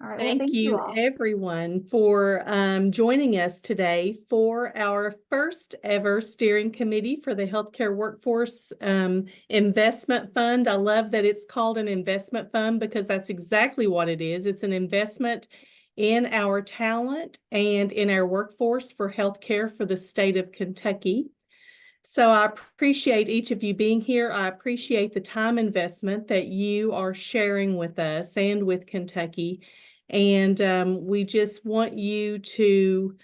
All right. Well, Thank thank you you, all. everyone, for joining us today for our first ever steering committee for the Healthcare Workforce Investment Fund. I love that it's called an investment fund because that's exactly what it is. It's an investment in our talent and in our workforce for healthcare for the state of Kentucky. So I appreciate each of you being here. I appreciate the time investment that you are sharing with us and with Kentucky. And we just want you to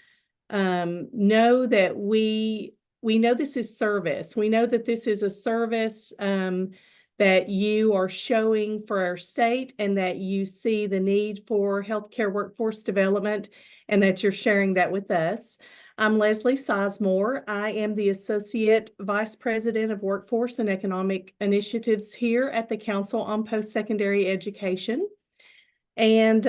know that we know this is service. We know that this is a service that you are showing for our state and that you see the need for healthcare workforce development and that you're sharing that with us. I'm Leslie Sizemore. I am the Associate Vice President of Workforce and Economic Initiatives here at the Council on Post-Secondary Education. And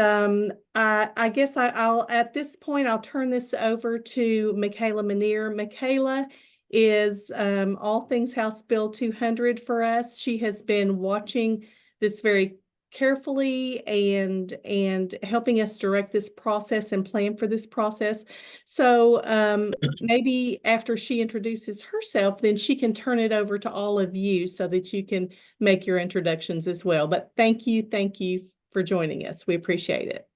I guess I'll at this point, I'll turn this over to Michaela Manier. Michaela is all things House Bill 200 for us. She has been watching this very carefully and helping us direct this process and plan for this process. So maybe after she introduces herself, then she can turn it over to all of you so that you can make your introductions as well. But thank you for joining us. We appreciate it.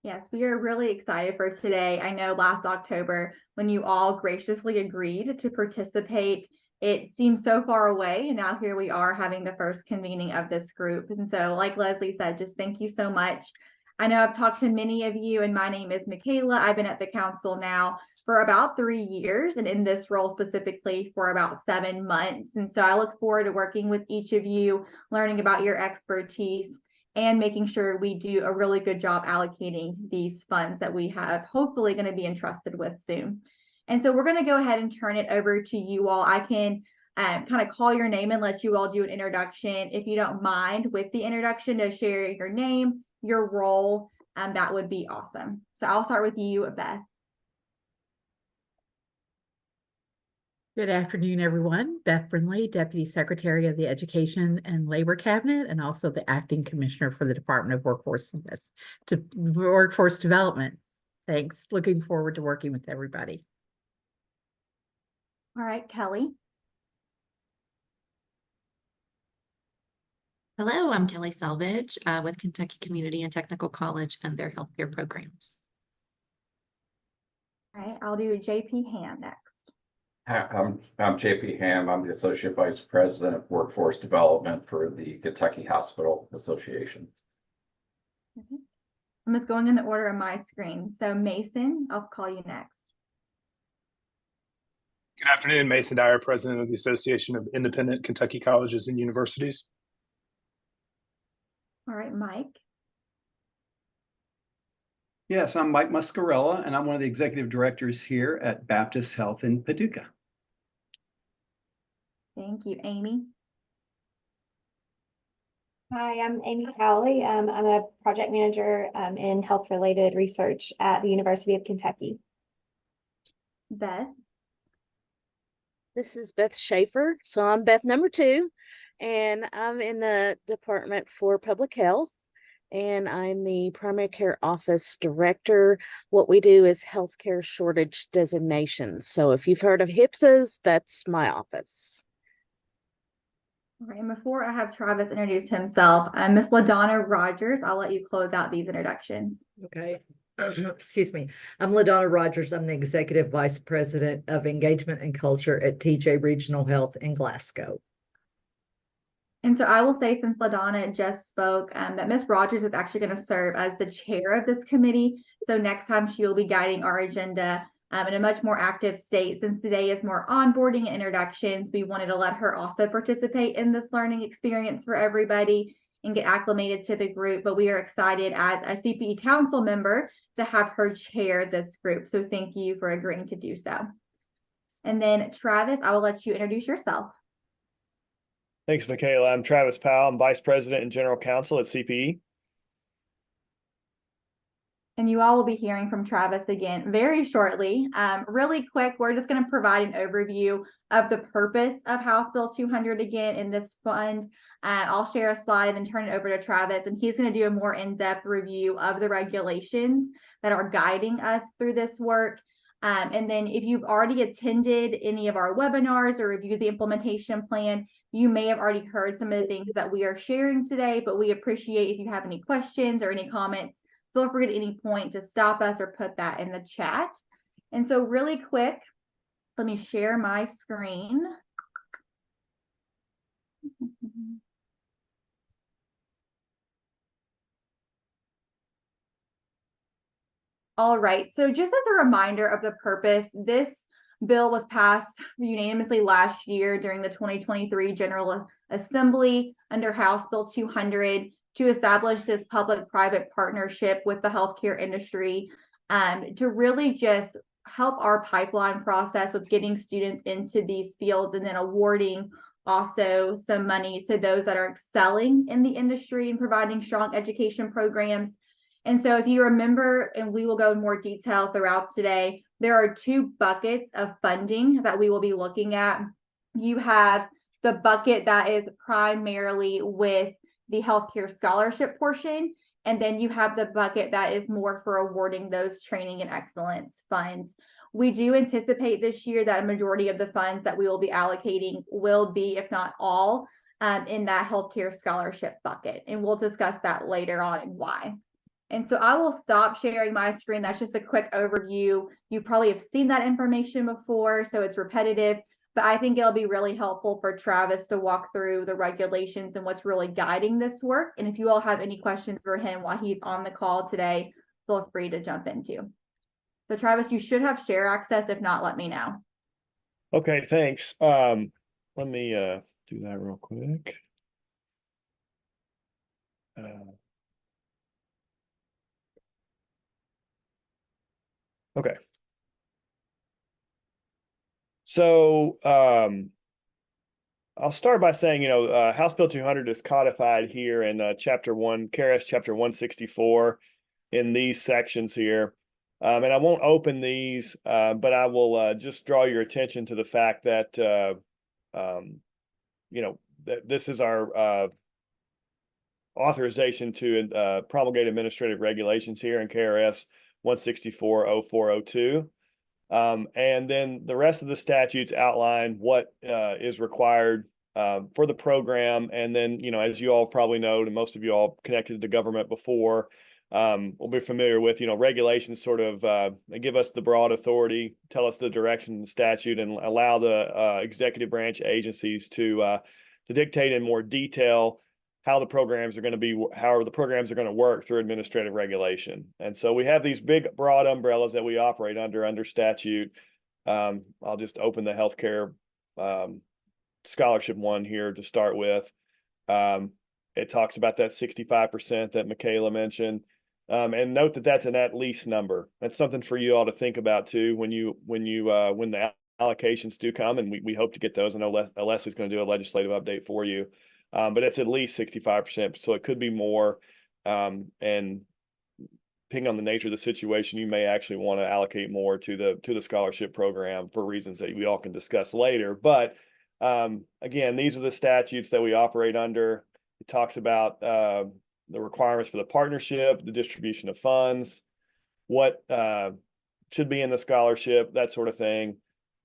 Yes, we are really excited for today. I know last October, when you all graciously agreed to participate, it seemed so far away, and now here we are having the first convening of this group. And so, like Leslie said, just thank you so much. I know I've talked to many of you, and my name is Michaela. I've been at the council now for about 3 years, and in this role specifically for about 7 months. And so I look forward to working with each of you, learning about your expertise, and making sure we do a really good job allocating these funds that we have hopefully going to be entrusted with soon. And so we're going to go ahead and turn it over to you all. I can kind of call your name and let you all do an introduction. If you don't mind with the introduction to share your name, your role, that would be awesome. So I'll start with you, Beth. Good afternoon, everyone. Beth Brindley, Deputy Secretary of the Education and Labor Cabinet, and also the Acting Commissioner for the Department of Workforce Development. Thanks. Looking forward to working with everybody. All right, Kelly. Hello, I'm Kelly Selvage with Kentucky Community and Technical College and their healthcare programs. All right, I'll do JP Ham next. I'm JP Ham. I'm the Associate Vice President of Workforce Development for the Kentucky Hospital Association. I'm just going in the order of my screen. So Mason, I'll call you next. Good afternoon, Mason Dyer, President of the Association of Independent Kentucky Colleges and Universities. All right, Mike. Yes, I'm Mike Muscarella, and I'm one of the executive directors here at Baptist Health in Paducah. Thank you, Amy. Hi, I'm Amy Cowley. I'm a project manager in health-related research at the University of Kentucky. Beth. This is Beth Schaefer. So I'm Beth number 2, and I'm in the Department for Public Health, and I'm the Primary Care Office Director. What we do is healthcare shortage designations. So if you've heard of HPSAs, that's my office. All right, and before I have Travis introduce himself, Miss LaDonna Rogers, I'll let you close out these introductions. Okay. Excuse me. I'm LaDonna Rogers. I'm the Executive Vice President of Engagement and Culture at TJ Regional Health in Glasgow. And so I will say, since LaDonna just spoke, that Miss Rogers is actually going to serve as the chair of this committee. So next time she will be guiding our agenda in a much more active state. Since today is more onboarding and introductions, we wanted to let her also participate in this learning experience for everybody and get acclimated to the group. But we are excited as a CPE council member to have her chair this group. So thank you for agreeing to do so. And then Travis, I will let you introduce yourself. Thanks, Michaela. I'm Travis Powell. I'm Vice President and General Counsel at CPE. And you all will be hearing from Travis again very shortly. Really quick, we're just going to provide an overview of the purpose of House Bill 200 again in this fund. I'll share a slide and then turn it over to Travis, and he's going to do a more in-depth review of the regulations that are guiding us through this work. And then if you've already attended any of our webinars or reviewed the implementation plan, you may have already heard some of the things that we are sharing today, but we appreciate if you have any questions or any comments, feel free at any point to stop us or put that in the chat. And so really quick, let me share my screen. All right, so just as a reminder of the purpose, this bill was passed unanimously last year during the 2023 General Assembly under House Bill 200 to establish this public-private partnership with the healthcare industry to really just help our pipeline process with getting students into these fields and then awarding also some money to those that are excelling in the industry and providing strong education programs. And so if you remember, and we will go in more detail throughout today, there are two buckets of funding that we will be looking at. You have the bucket that is primarily with the healthcare scholarship portion, and then you have the bucket that is more for awarding those training and excellence funds. We do anticipate this year that a majority of the funds that we will be allocating will be, if not all, in that healthcare scholarship bucket. And we'll discuss that later on and why. And so I will stop sharing my screen. That's just a quick overview. You probably have seen that information before, so it's repetitive, but I think it'll be really helpful for Travis to walk through the regulations and what's really guiding this work. And if you all have any questions for him while he's on the call today, feel free to jump into. So Travis, you should have share access. If not, let me know. Okay, thanks. Let me do that real quick. Okay. So I'll start by saying, House Bill 200 is codified here in Chapter 1, KRS Chapter 164 in these sections here. And I won't open these, but I will just draw your attention to the fact that, that this is our authorization to promulgate administrative regulations here in KRS 164-0402. And then the rest of the statutes outline what is required for the program. And then, as you all probably know, and most of you all connected to government before, will be familiar with, regulations sort of give us the broad authority, tell us the direction of the statute, and allow the executive branch agencies to dictate in more detail how the programs are going to work through administrative regulation. And so we have these big, broad umbrellas that we operate under statute. I'll just open the healthcare scholarship one here to start with. It talks about that 65% that Michaela mentioned. And note that that's an at least number. That's something for you all to think about too when the allocations do come, and we hope to get those. I know Leslie's going to do a legislative update for you. But it's at least 65%, so it could be more. And depending on the nature of the situation, you may actually want to allocate more to the scholarship program for reasons that we all can discuss later. But again, these are the statutes that we operate under. It talks about the requirements for the partnership, the distribution of funds, what should be in the scholarship, that sort of thing.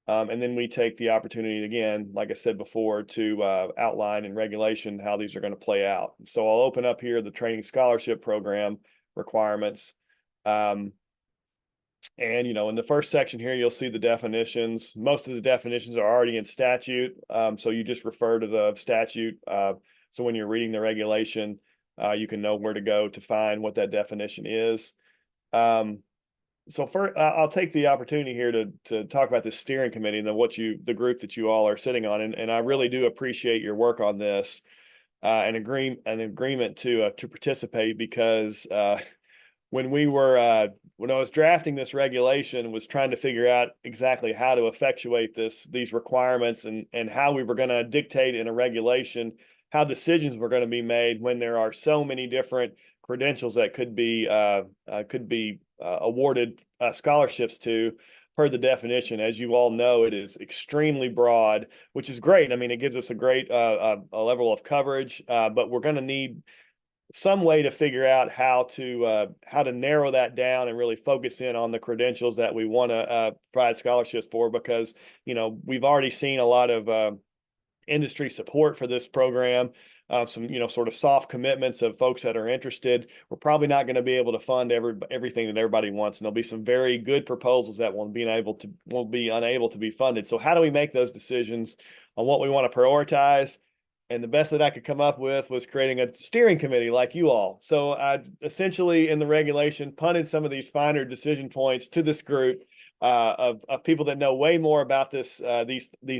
And then we take the opportunity, again, like I said before, to outline in regulation how these are going to play out. So I'll open up here the training scholarship program requirements. And, in the first section here, you'll see the definitions. Most of the definitions are already in statute. So you just refer to the statute. So when you're reading the regulation, you can know where to go to find what that definition is. So first, I'll take the opportunity here to talk about the steering committee and the group that you all are sitting on, and I really do appreciate your work on this, an agreement to participate, because when I was drafting this regulation, was trying to figure out exactly how to effectuate these requirements and how we were going to dictate in a regulation how decisions were going to be made when there are so many different credentials that could be awarded scholarships to per the definition. As you all know, it is extremely broad, which is great. I mean, it gives us a great a level of coverage, but we're going to need some way to figure out how to narrow that down and really focus in on the credentials that we want to provide scholarships for, because, you know, we've already seen a lot of industry support for this program, some, you know, sort of soft commitments of folks that are interested. We're probably not going to be able to fund everything that everybody wants, and there'll be some very good proposals that won't be unable to be funded. So how do we make those decisions on what we want to prioritize? And the best that I could come up with was creating a steering committee like you all. So I essentially, in the regulation, punted some of these finer decision points to this group of people that know way more about these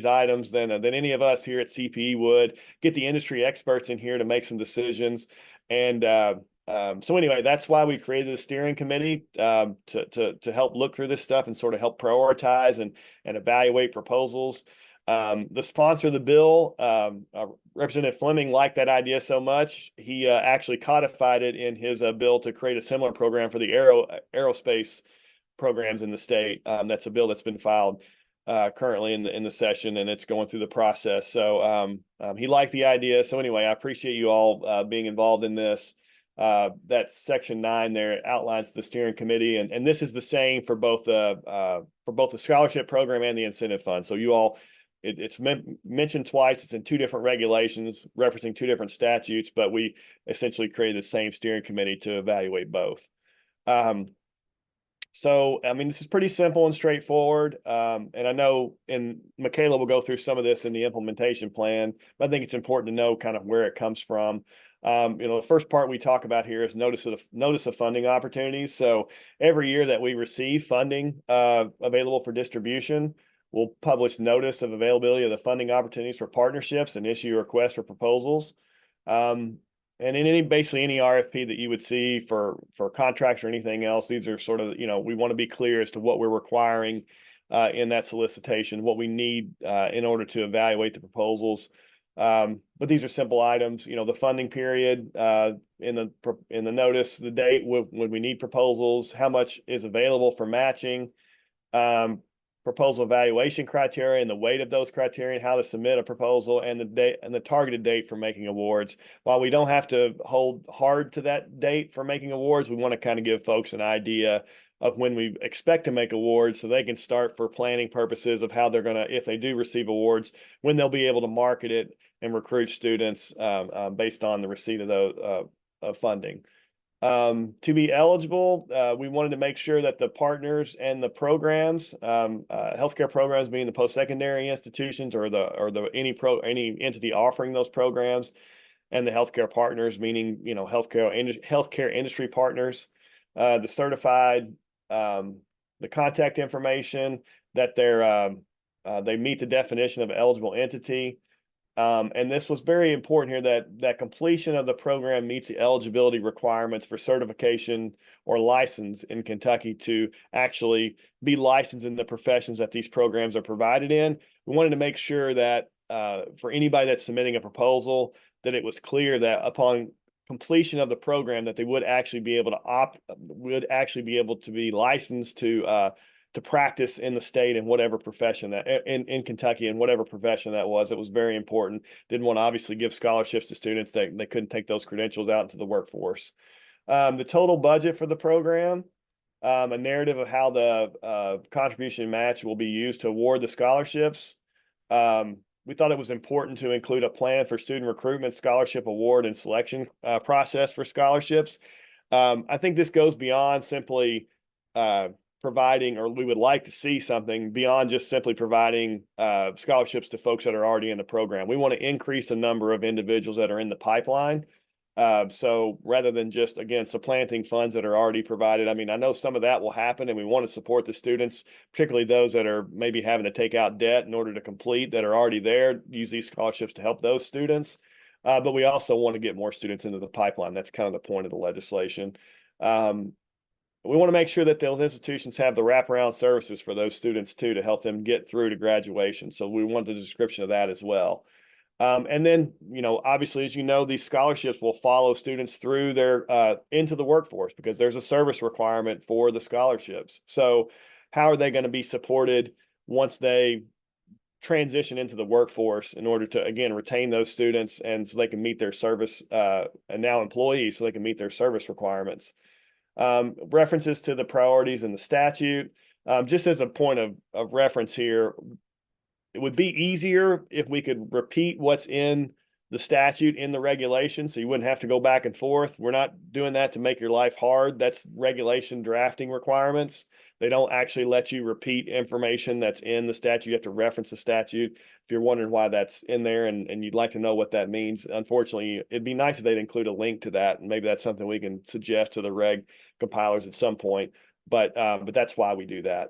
items than any of us here at CPE would. Get the industry experts in here to make some decisions. And so anyway, that's why we created the steering committee, to help look through this stuff and sort of help prioritize and evaluate proposals. The sponsor of the bill, Representative Fleming, liked that idea so much, he actually codified it in his bill to create a similar program for the aerospace programs in the state. That's a bill that's been filed currently in the session, and it's going through the process. So he liked the idea. So anyway, I appreciate you all being involved in this. That section 9 there outlines the steering committee, and this is the same for both the scholarship program and the incentive fund. So you all, it's mentioned twice. It's in 2 different regulations referencing 2 different statutes, but we essentially created the same steering committee to evaluate both. So, I mean, this is pretty simple and straightforward. And I know, and Michaela will go through some of this in the implementation plan, but I think it's important to know kind of where it comes from. You know, the first part we talk about here is notice of funding opportunities. So every year that we receive funding available for distribution, we'll publish notice of availability of the funding opportunities for partnerships and issue requests for proposals. And in basically any RFP that you would see for contracts or anything else, these are sort of, you know, we want to be clear as to what we're requiring in that solicitation, what we need in order to evaluate the proposals. But these are simple items. You know, the funding period in the notice, the date when we need proposals, how much is available for matching, proposal evaluation criteria and the weight of those criteria, and how to submit a proposal, and the date and the targeted date for making awards. While we don't have to hold hard to that date for making awards, we want to kind of give folks an idea of when we expect to make awards, so they can start for planning purposes of how they're going to, if they do receive awards, when they'll be able to market it and recruit students based on the receipt of those funding. To be eligible, we wanted to make sure that the partners and the programs, healthcare programs being the post-secondary institutions or any entity offering those programs, and the healthcare partners, meaning, you know, healthcare industry partners, the certified, the contact information, that they meet the definition of eligible entity. And this was very important here, that completion of the program meets the eligibility requirements for certification or license in Kentucky to actually be licensed in the professions that these programs are provided in. We wanted to make sure that for anybody that's submitting a proposal, that it was clear that upon completion of the program that they would actually be able to be licensed to practice in the state in whatever profession that in Kentucky, in whatever profession that was. It was very important. Didn't want to obviously give scholarships to students that they couldn't take those credentials out into the workforce. The total budget for the program, a narrative of how the contribution match will be used to award the scholarships. We thought it was important to include a plan for student recruitment, scholarship award, and selection process for scholarships. I think this goes beyond simply providing, or we would like to see something beyond just simply providing scholarships to folks that are already in the program. We want to increase the number of individuals that are in the pipeline. So rather than just, again, supplanting funds that are already provided, I mean, I know some of that will happen, and we want to support the students, particularly those that are maybe having to take out debt in order to complete, that are already there, use these scholarships to help those students. But we also want to get more students into the pipeline. That's kind of the point of the legislation. We want to make sure that those institutions have the wraparound services for those students too, to help them get through to graduation. So we want the description of that as well. And then, obviously, as you know, these scholarships will follow students through their into the workforce because there's a service requirement for the scholarships. So how are they going to be supported once they transition into the workforce in order to, again, retain those students and so they can meet their service and now employees so they can meet their service requirements. References to the priorities in the statute. Just as a point of reference here, it would be easier if we could repeat what's in the statute in the regulation, so you wouldn't have to go back and forth. We're not doing that to make your life hard. That's regulation drafting requirements. They don't actually let you repeat information that's in the statute. You have to reference the statute. If you're wondering why that's in there and you'd like to know what that means, unfortunately, it'd be nice if they'd include a link to that. And maybe that's something we can suggest to the reg compilers at some point. But that's why we do that.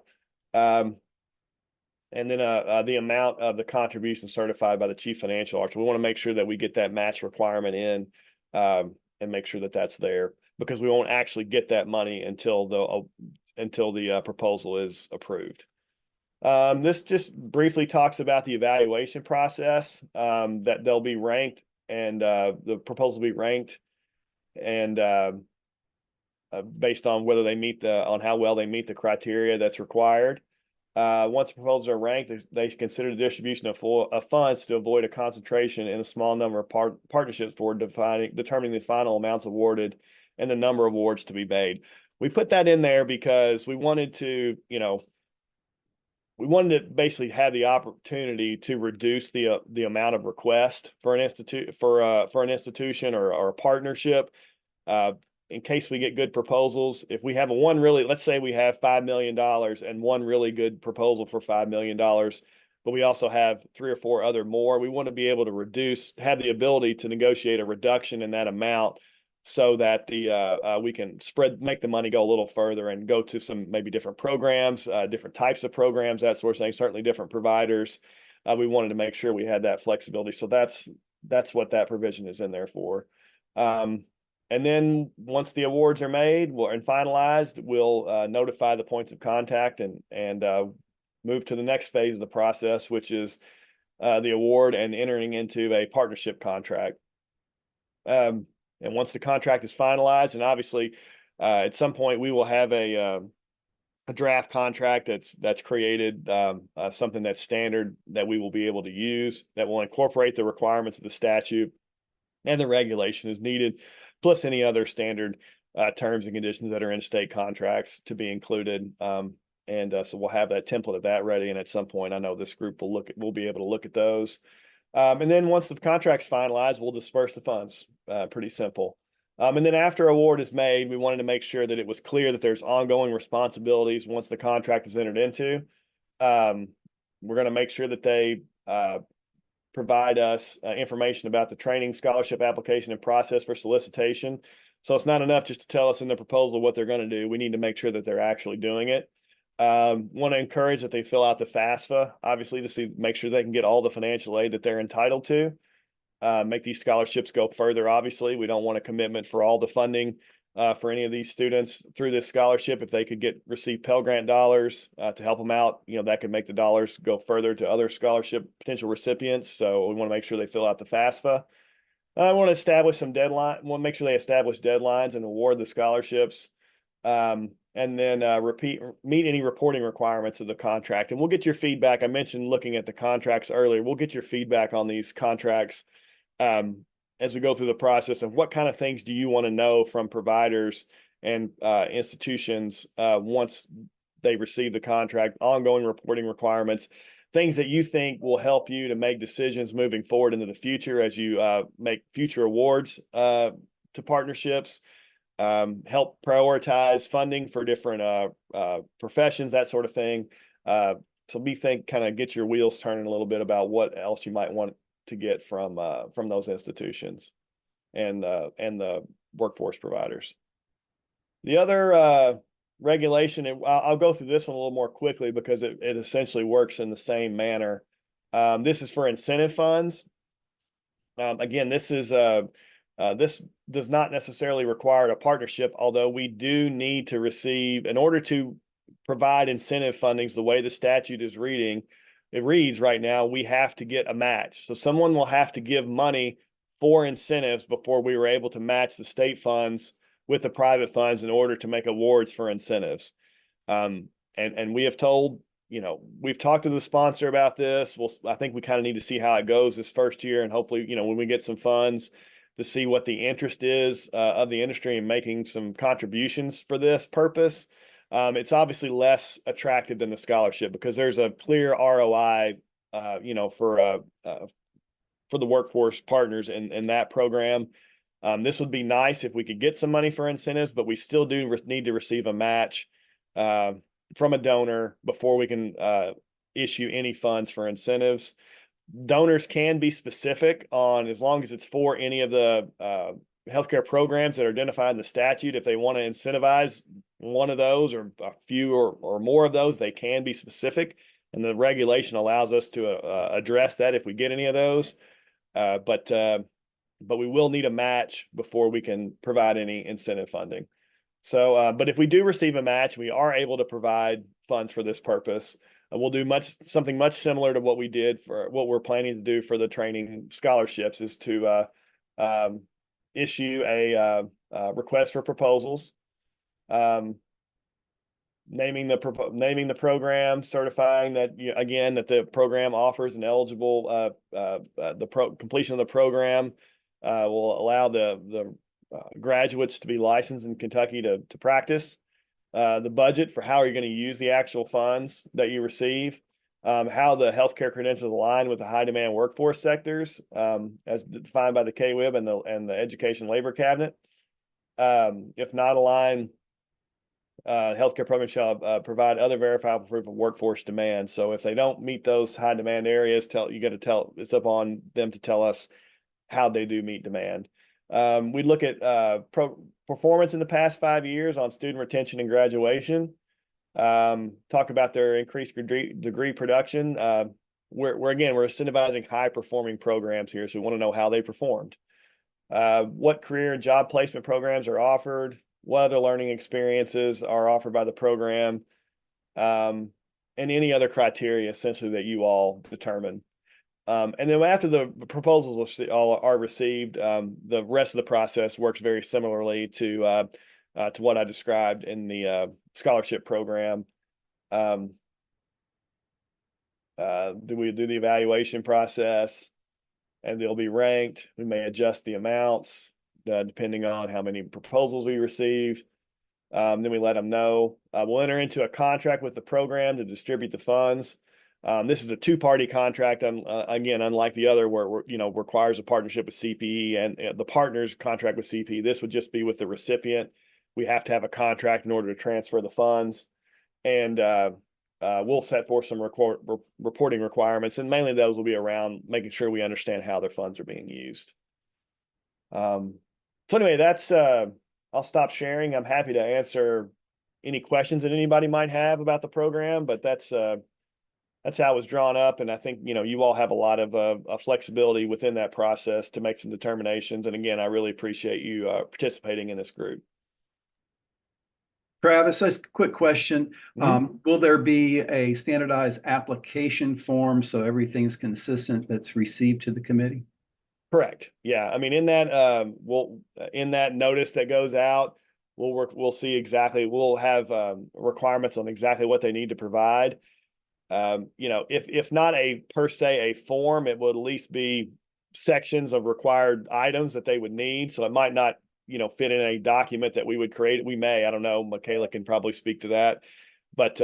And then the amount of the contribution certified by the chief financial officer. We want to make sure that we get that match requirement in and make sure that that's there, because we won't actually get that money until the proposal is approved. This just briefly talks about the evaluation process, that they'll be ranked and the proposal will be ranked and based on whether they meet on how well they meet the criteria that's required. Once the proposals are ranked, they consider the distribution of funds to avoid a concentration in a small number of partnerships for determining the final amounts awarded and the number of awards to be made. We put that in there because we wanted to, basically have the opportunity to reduce the amount of request for an institution or a partnership. In case we get good proposals, if we have let's say we have $5 million and one really good proposal for $5 million, but we also have 3 or 4 other more, we want to be able to have the ability to negotiate a reduction in that amount so that we can make the money go a little further and go to some maybe different programs, different types of programs, that sort of thing, certainly different providers. We wanted to make sure we had that flexibility. So that's what that provision is in there for. And then once the awards are made and finalized, we'll notify the points of contact and move to the next phase of the process, which is the award and entering into a partnership contract. And once the contract is finalized, and obviously at some point we will have a draft contract that's created, something that's standard that we will be able to use that will incorporate the requirements of the statute and the regulation as needed, plus any other standard terms and conditions that are in state contracts to be included. So we'll have that template of that ready. And at some point, I know this group we'll be able to look at those. And then once the contract's finalized, we'll disperse the funds. Pretty simple. And then after award is made, we wanted to make sure that it was clear that there's ongoing responsibilities once the contract is entered into. We're going to make sure that they provide us information about the training, scholarship application, and process for solicitation. So it's not enough just to tell us in the proposal what they're going to do. We need to make sure that they're actually doing it. Want to encourage that they fill out the FAFSA, obviously, to make sure they can get all the financial aid that they're entitled to. Make these scholarships go further. Obviously, we don't want a commitment for all the funding for any of these students through this scholarship. If they could receive Pell Grant dollars to help them out, that could make the dollars go further to other scholarship potential recipients. So we want to make sure they fill out the FAFSA. I want to establish some deadline. Want to make sure they establish deadlines and award the scholarships, and then meet any reporting requirements of the contract. And we'll get your feedback. I mentioned looking at the contracts earlier. We'll get your feedback on these contracts as we go through the process of what kind of things do you want to know from providers and institutions once they receive the contract, ongoing reporting requirements, things that you think will help you to make decisions moving forward into the future as you make future awards to partnerships, help prioritize funding for different professions, that sort of thing. So kind of get your wheels turning a little bit about what else you might want to get from those institutions and the workforce providers. The other regulation, and I'll go through this one a little more quickly because it essentially works in the same manner. This is for incentive funds. Again, this does not necessarily require a partnership, although we do need to receive, in order to provide incentive fundings the way the statute is reading, it reads right now, we have to get a match. So someone will have to give money for incentives before we were able to match the state funds with the private funds in order to make awards for incentives. And we have told, we've talked to the sponsor about this. I think we kind of need to see how it goes this first year, and hopefully, when we get some funds, to see what the interest is of the industry in making some contributions for this purpose. It's obviously less attractive than the scholarship because there's a clear ROI, for the workforce partners in that program. This would be nice if we could get some money for incentives, but we still do need to receive a match from a donor before we can issue any funds for incentives. Donors can be specific on, as long as it's for any of the healthcare programs that are identified in the statute. If they want to incentivize one of those or a few or more of those, they can be specific. And the regulation allows us to address that if we get any of those. But we will need a match before we can provide any incentive funding. So, but if we do receive a match, we are able to provide funds for this purpose. We'll do something much similar to what we did for what we're planning to do for the training scholarships, is to issue a request for proposals, naming the program, certifying that that the program offers an eligible completion of the program will allow the graduates to be licensed in Kentucky to practice. The budget for how you're going to use the actual funds that you receive, how the healthcare credentials align with the high demand workforce sectors, as defined by the HWIF and the Education Labor Cabinet. If not aligned, healthcare programs shall provide other verifiable proof of workforce demand. So if they don't meet those high demand areas, it's up on them to tell us how they do meet demand. We look at performance in the past 5 years on student retention and graduation. Talk about their increased degree production. We're incentivizing high performing programs here, so we want to know how they performed. What career and job placement programs are offered, what other learning experiences are offered by the program, and any other criteria essentially that you all determine. And then after the proposals are received, the rest of the process works very similarly to what I described in the scholarship program. Do we do the evaluation process, and they'll be ranked. We may adjust the amounts depending on how many proposals we receive. Then we let them know. We'll enter into a contract with the program to distribute the funds. This is a two-party contract, again, unlike the other where requires a partnership with CPE and the partners contract with CPE. This would just be with the recipient. We have to have a contract in order to transfer the funds, and we'll set forth some reporting requirements, and mainly those will be around making sure we understand how their funds are being used. So anyway, that's I'll stop sharing. I'm happy to answer any questions that anybody might have about the program, but that's how it was drawn up. And I think, you all have a lot of flexibility within that process to make some determinations. And again, I really appreciate you participating in this group. Travis, a quick question. Will there be a standardized application form so everything's consistent that's received to the committee? Correct. Yeah. I mean, in that in that notice that goes out, we'll see exactly, we'll have requirements on exactly what they need to provide. If not per se a form, it will at least be sections of required items that they would need. So it might not, fit in a document that we would create. We may, I don't know, Michaela can probably speak to that, but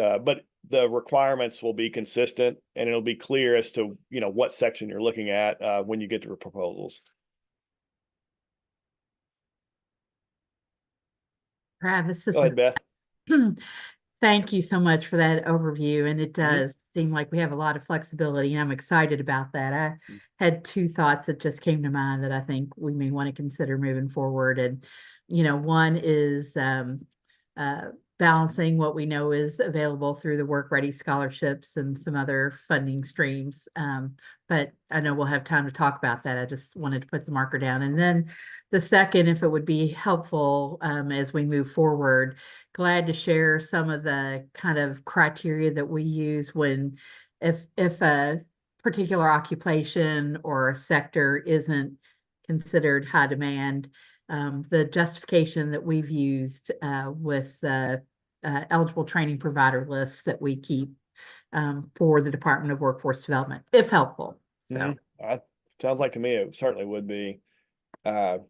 the requirements will be consistent, and it'll be clear as to, what section you're looking at when you get to the proposals. Travis, Go ahead, Beth. Thank you so much for that overview. And it does seem like we have a lot of flexibility, and I'm excited about that. I had two thoughts that just came to mind that I think we may want to consider moving forward. And, one is balancing what we know is available through the Work Ready scholarships and some other funding streams. But I know we'll have time to talk about that. I just wanted to put the marker down. And then the second, if it would be helpful as we move forward, glad to share some of the kind of criteria that we use when if a particular occupation or sector isn't considered high demand, the justification that we've used with the eligible training provider lists that we keep for the Department of Workforce Development, if helpful. So sounds like to me it certainly would be. And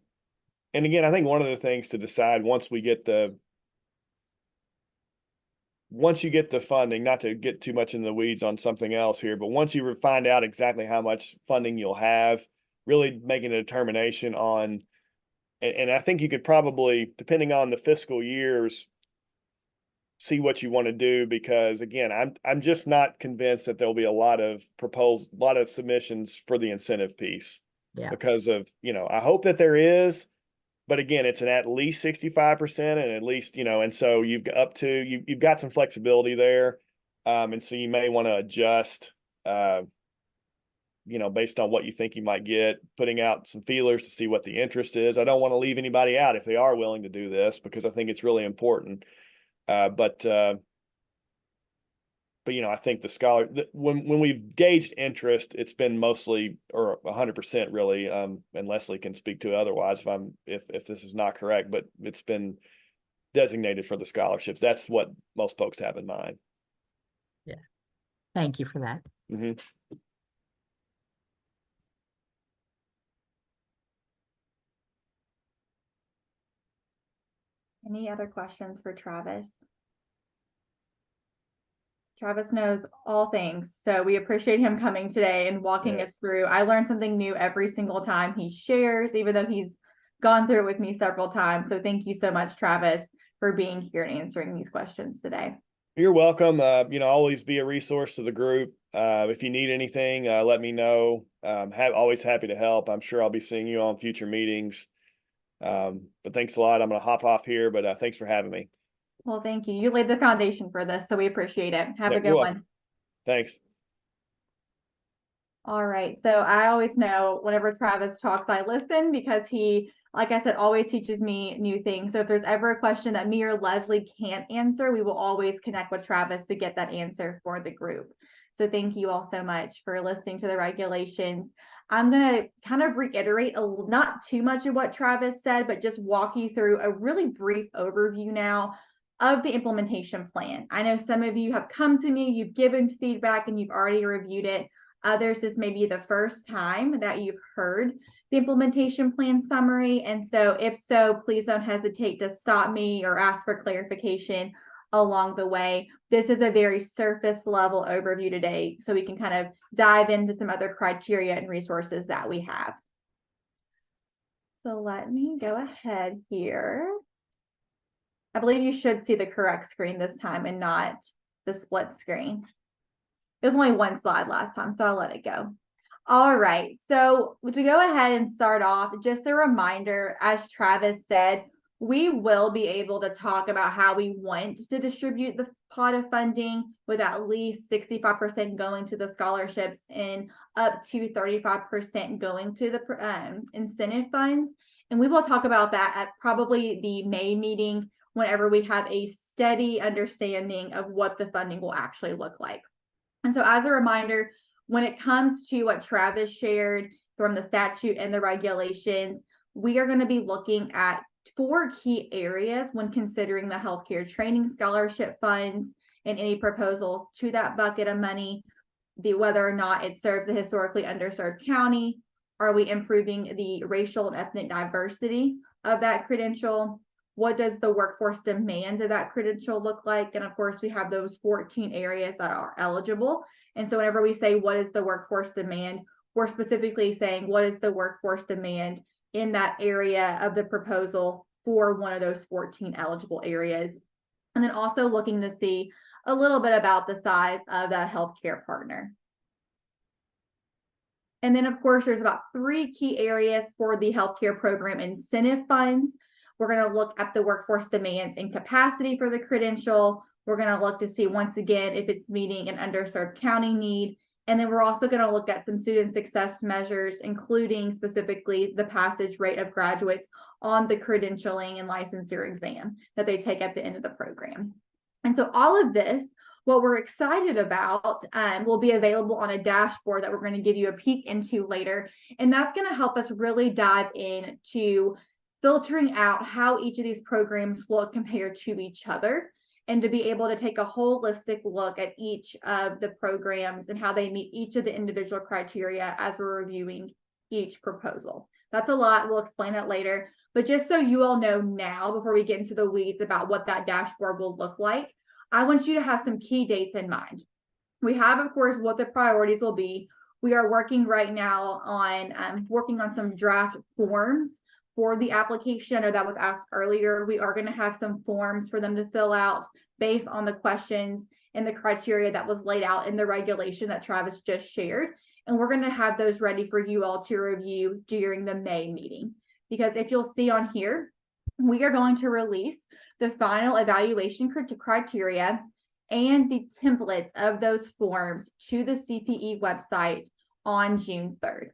again, I think one of the things to decide once you get the funding, not to get too much in the weeds on something else here, but once you find out exactly how much funding you'll have, really making a determination on, and I think you could probably, depending on the fiscal years, see what you want to do, because again, I'm just not convinced that there'll be a lot of submissions for the incentive piece. Yeah. Because of, I hope that there is, but again, it's an at least 65% and at least, and so you've got some flexibility there. And so you may want to adjust, based on what you think you might get, putting out some feelers to see what the interest is. I don't want to leave anybody out if they are willing to do this, because I think it's really important. But I think when we've gauged interest, it's been mostly, or 100% really, and Leslie can speak to otherwise if this is not correct, but it's been designated for the scholarships. That's what most folks have in mind. Yeah. Thank you for that. Mm-hmm. Any other questions for Travis? Travis knows all things, so we appreciate him coming today and walking us through. I learn something new every single time he shares, even though he's gone through it with me several times. So thank you so much, Travis, for being here and answering these questions today. You're welcome. Always be a resource to the group. If you need anything, let me know. Always happy to help. I'm sure I'll be seeing you on future meetings. But thanks a lot. I'm going to hop off here, but thanks for having me. Well, thank you. You laid the foundation for this, so we appreciate it. Have a good you're one. welcome. Thanks. All right. So I always know whenever Travis talks, I listen, because he, like I said, always teaches me new things. So if there's ever a question that me or Leslie can't answer, we will always connect with Travis to get that answer for the group. So thank you all so much for listening to the regulations. I'm going to kind of reiterate not too much of what Travis said, but just walk you through a really brief overview now of the implementation plan. I know some of you have come to me, you've given feedback, and you've already reviewed it. Others, this may be the first time that you've heard the implementation plan summary. And so if so, please don't hesitate to stop me or ask for clarification along the way. This is a very surface level overview today, so we can kind of dive into some other criteria and resources that we have. So let me go ahead here. I believe you should see the correct screen this time and not the split screen. It was only one slide last time, so I'll let it go. All right, so to go ahead and start off, just a reminder, as Travis said, we will be able to talk about how we want to distribute the pot of funding, with at least 65% going to the scholarships and up to 35% going to the incentive funds. And we will talk about that at probably the May meeting, whenever we have a steady understanding of what the funding will actually look like. And so as a reminder, when it comes to what Travis shared from the statute and the regulations, we are going to be looking at 4 key areas when considering the healthcare training scholarship funds and any proposals to that bucket of money. Whether or not it serves a historically underserved county, are we improving the racial and ethnic diversity of that credential? What does the workforce demand of that credential look like? And of course, we have those 14 areas that are eligible. And so whenever we say, what is the workforce demand, we're specifically saying, what is the workforce demand in that area of the proposal for one of those 14 eligible areas? And then also looking to see a little bit about the size of that healthcare partner. And then of course, there's about 3 key areas for the healthcare program incentive funds. We're going to look at the workforce demands and capacity for the credential. We're going to look to see, once again, if it's meeting an underserved county need. And then we're also going to look at some student success measures, including specifically the passage rate of graduates on the credentialing and licensure exam that they take at the end of the program. And so all of this What we're excited about will be available on a dashboard that we're going to give you a peek into later. And that's going to help us really dive into filtering out how each of these programs look compared to each other, and to be able to take a holistic look at each of the programs and how they meet each of the individual criteria as we're reviewing each proposal. That's a lot. We'll explain it later. But just so you all know now, before we get into the weeds about what that dashboard will look like, I want you to have some key dates in mind. We have, of course, what the priorities will be. We are working right now on working on some draft forms for the application. I know that was asked earlier. We are going to have some forms for them to fill out based on the questions and the criteria that was laid out in the regulation that Travis just shared. And we're going to have those ready for you all to review during the May meeting. Because if you'll see on here, we are going to release the final evaluation criteria and the templates of those forms to the CPE website on June 3rd.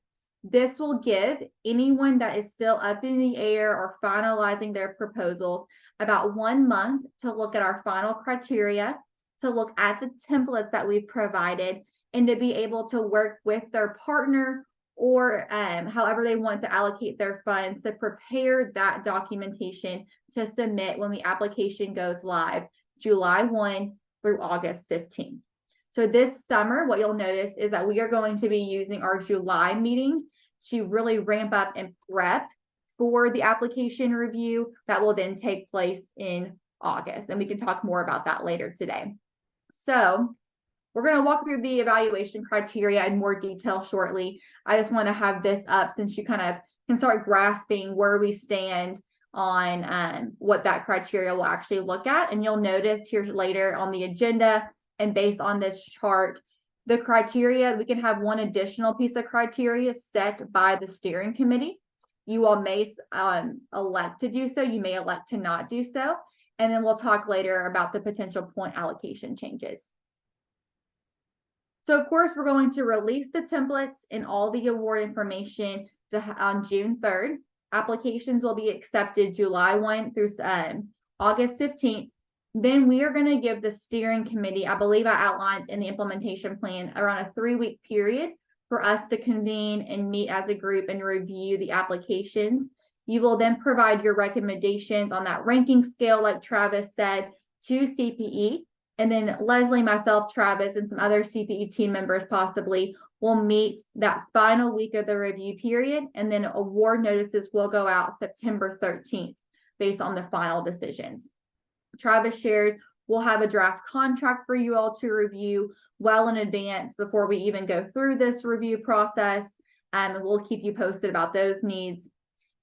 This will give anyone that is still up in the air or finalizing their proposals about 1 month to look at our final criteria, to look at the templates that we've provided, and to be able to work with their partner or however they want to allocate their funds to prepare that documentation to submit when the application goes live July 1 through August 15th. So this summer, what you'll notice is that we are going to be using our July meeting to really ramp up and prep for the application review that will then take place in August. And we can talk more about that later today. So we're going to walk through the evaluation criteria in more detail shortly. I just want to have this up since you kind of can start grasping where we stand on what that criteria will actually look at. And you'll notice here later on the agenda and based on this chart, the criteria, we can have one additional piece of criteria set by the steering committee. You all may elect to do so. You may elect to not do so. And then we'll talk later about the potential point allocation changes. So of course, we're going to release the templates and all the award information on June 3rd. Applications will be accepted July 1 through August 15th. Then we are going to give the steering committee, I believe I outlined in the implementation plan, around a 3-week period for us to convene and meet as a group and review the applications. You will then provide your recommendations on that ranking scale, like Travis said, to CPE. And then Leslie, myself, Travis, and some other CPE team members possibly will meet that final week of the review period. And then award notices will go out September 13th based on the final decisions. Travis shared we'll have a draft contract for you all to review well in advance before we even go through this review process. And we'll keep you posted about those needs.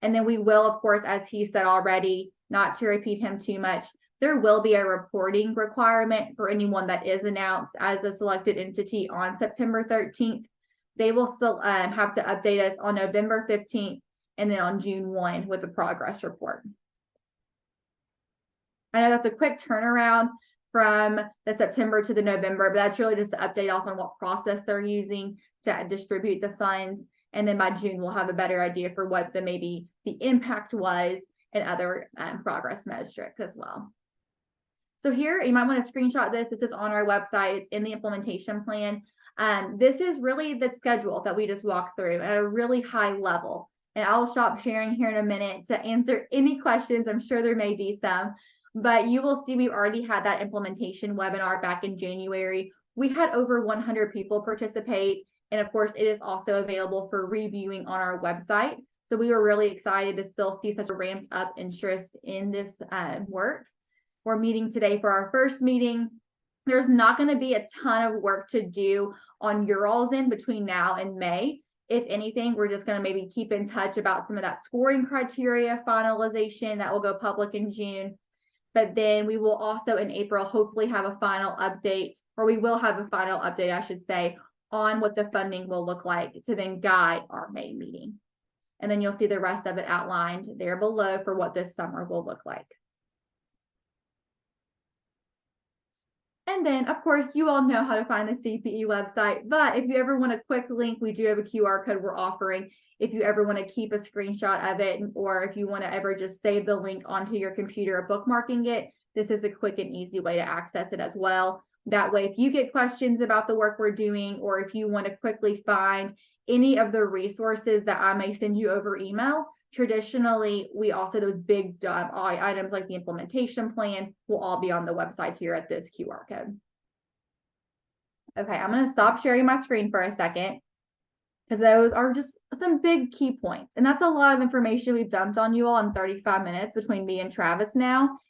And then we will, of course, as he said already, not to repeat him too much, there will be a reporting requirement for anyone that is announced as a selected entity on September 13th. They will still have to update us on November 15th and then on June 1 with a progress report. I know that's a quick turnaround from the September to the November, but that's really just to update us on what process they're using to distribute the funds. And then by June, we'll have a better idea for what maybe the impact was and other progress metrics as well. So here, you might want to screenshot this. This is on our website. It's in the implementation plan. This is really the schedule that we just walked through at a really high level. And I'll stop sharing here in a minute to answer any questions. I'm sure there may be some. But you will see we've already had that implementation webinar back in January. We had over 100 people participate. And of course, it is also available for reviewing on our website. So we were really excited to still see such a ramped up interest in this work. We're meeting today for our first meeting. There's not going to be a ton of work to do on your all's end between now and May. If anything, we're just going to maybe keep in touch about some of that scoring criteria finalization that will go public in June. But then we will also in April hopefully have a final update, or we will have a final update, I should say, on what the funding will look like to then guide our May meeting. And then you'll see the rest of it outlined there below for what this summer will look like. And then, of course, you all know how to find the CPE website, but if you ever want a quick link, we do have a QR code we're offering. If you ever want to keep a screenshot of it, or if you want to ever just save the link onto your computer or bookmarking it, this is a quick and easy way to access it as well. That way, if you get questions about the work we're doing, or if you want to quickly find any of the resources that I may send you over email, traditionally, we also, those big items like the implementation plan will all be on the website here at this QR code. Okay, I'm going to stop sharing my screen for a second, because those are just some big key points. And that's a lot of information we've dumped on you all in 35 minutes between me and Travis now.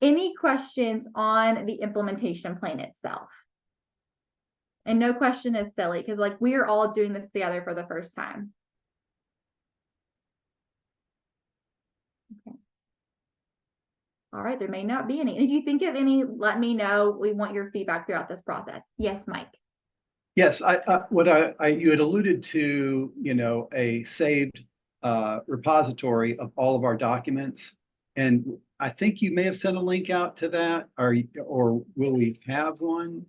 Any questions on the implementation plan itself? And no question is silly, because like we are all doing this together for the first time. Okay. All right, there may not be any. If you think of any, let me know. We want your feedback throughout this process. Yes, Mike. Yes, you had alluded to, you know, a saved repository of all of our documents. And I think you may have sent a link out to that, or will we have one?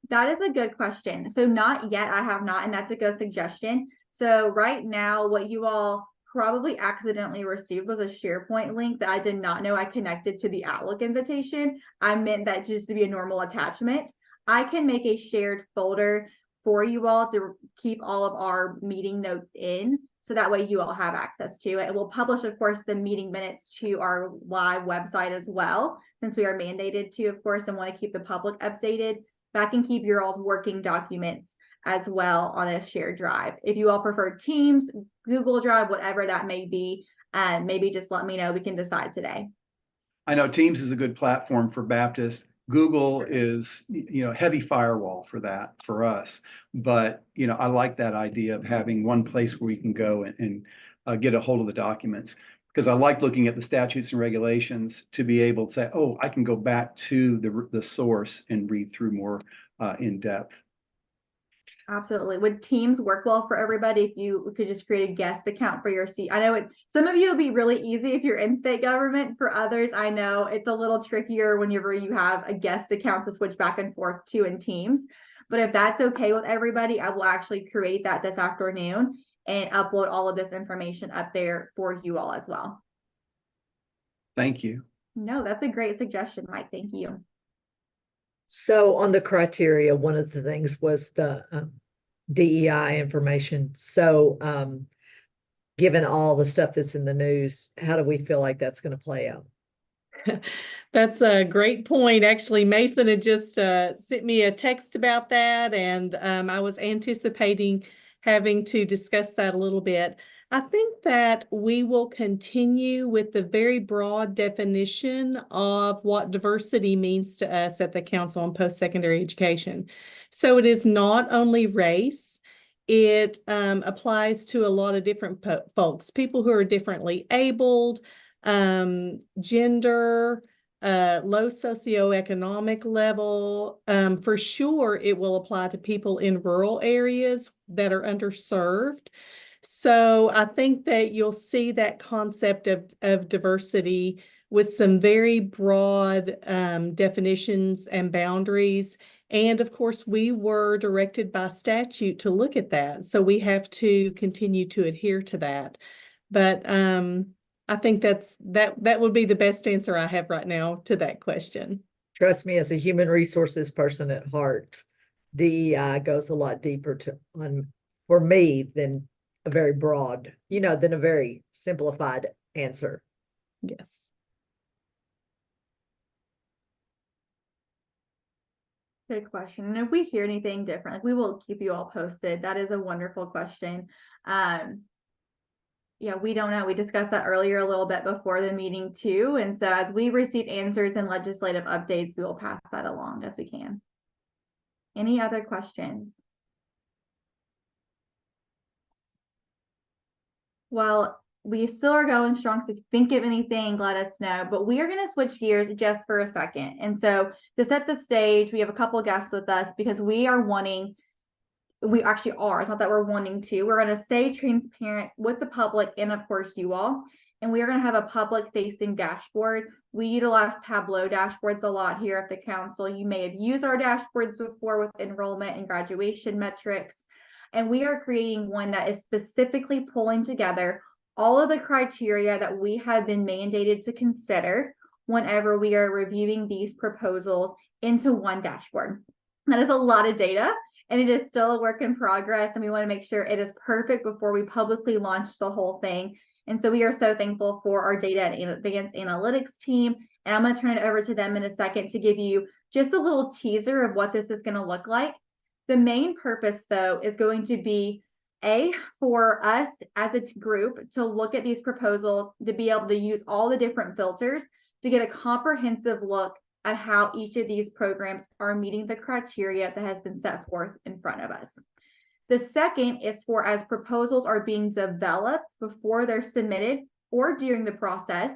That is a good question. So not yet, I have not, and that's a good suggestion. So right now, what you all probably accidentally received was a SharePoint link that I did not know I connected to the Outlook invitation. I meant that just to be a normal attachment. I can make a shared folder for you all to keep all of our meeting notes in, so that way you all have access to it. And we'll publish, of course, the meeting minutes to our live website as well, since we are mandated to, of course, and want to keep the public updated. But I can keep your all's working documents as well on a shared drive. If you all prefer Teams, Google Drive, whatever that may be, maybe just let me know. We can decide today. I know Teams is a good platform for Baptist. Google is, you know, heavy firewall for that for us. But, you know, I like that idea of having one place where we can go and get a hold of the documents. Because I like looking at the statutes and regulations to be able to say, oh, I can go back to the source and read through more in depth. Absolutely. Would Teams work well for everybody if you could just create a guest account for your seat? I know some of you will be really easy if you're in state government. For others, I know it's a little trickier whenever you have a guest account to switch back and forth to in Teams. But if that's okay with everybody, I will actually create that this afternoon and upload all of this information up there for you all as well. Thank you. No, that's a great suggestion, Mike. Thank you. So on the criteria, one of the things was the DEI information. So given all the stuff that's in the news, how do we feel like that's going to play out? That's a great point. Actually, Mason had just sent me a text about that, and I was anticipating having to discuss that a little bit. I think that we will continue with the very broad definition of what diversity means to us at the Council on Post-Secondary Education. So it is not only race. It applies to a lot of different folks, people who are differently abled, gender, low socioeconomic level. For sure, it will apply to people in rural areas that are underserved. So I think that you'll see that concept of diversity with some very broad definitions and boundaries. And of course, we were directed by statute to look at that. So we have to continue to adhere to that. But I think that would be the best answer I have right now to that question. Trust me, as a human resources person at heart, DEI goes a lot deeper for me than a very broad, than a very simplified answer. Yes. Good question. And if we hear anything different, we will keep you all posted. That is a wonderful question. Yeah, we don't know. We discussed that earlier a little bit before the meeting too. And so as we receive answers and legislative updates, we will pass that along as we can. Any other questions? Well, we still are going strong. So if you think of anything, let us know. But we are going to switch gears just for a second. And so to set the stage, we have a couple of guests with us because we actually are. It's not that we're wanting to. We're going to stay transparent with the public and, of course, you all. And we are going to have a public-facing dashboard. We utilize Tableau dashboards a lot here at the council. You may have used our dashboards before with enrollment and graduation metrics. And we are creating one that is specifically pulling together all of the criteria that we have been mandated to consider whenever we are reviewing these proposals into one dashboard. That is a lot of data, and it is still a work in progress, and we want to make sure it is perfect before we publicly launch the whole thing. And so we are so thankful for our data and advanced analytics team. And I'm going to turn it over to them in a second to give you just a little teaser of what this is going to look like. The main purpose, though, is going to be for us as a group to look at these proposals, to be able to use all the different filters to get a comprehensive look at how each of these programs are meeting the criteria that has been set forth in front of us. The second is for as proposals are being developed before they're submitted or during the process,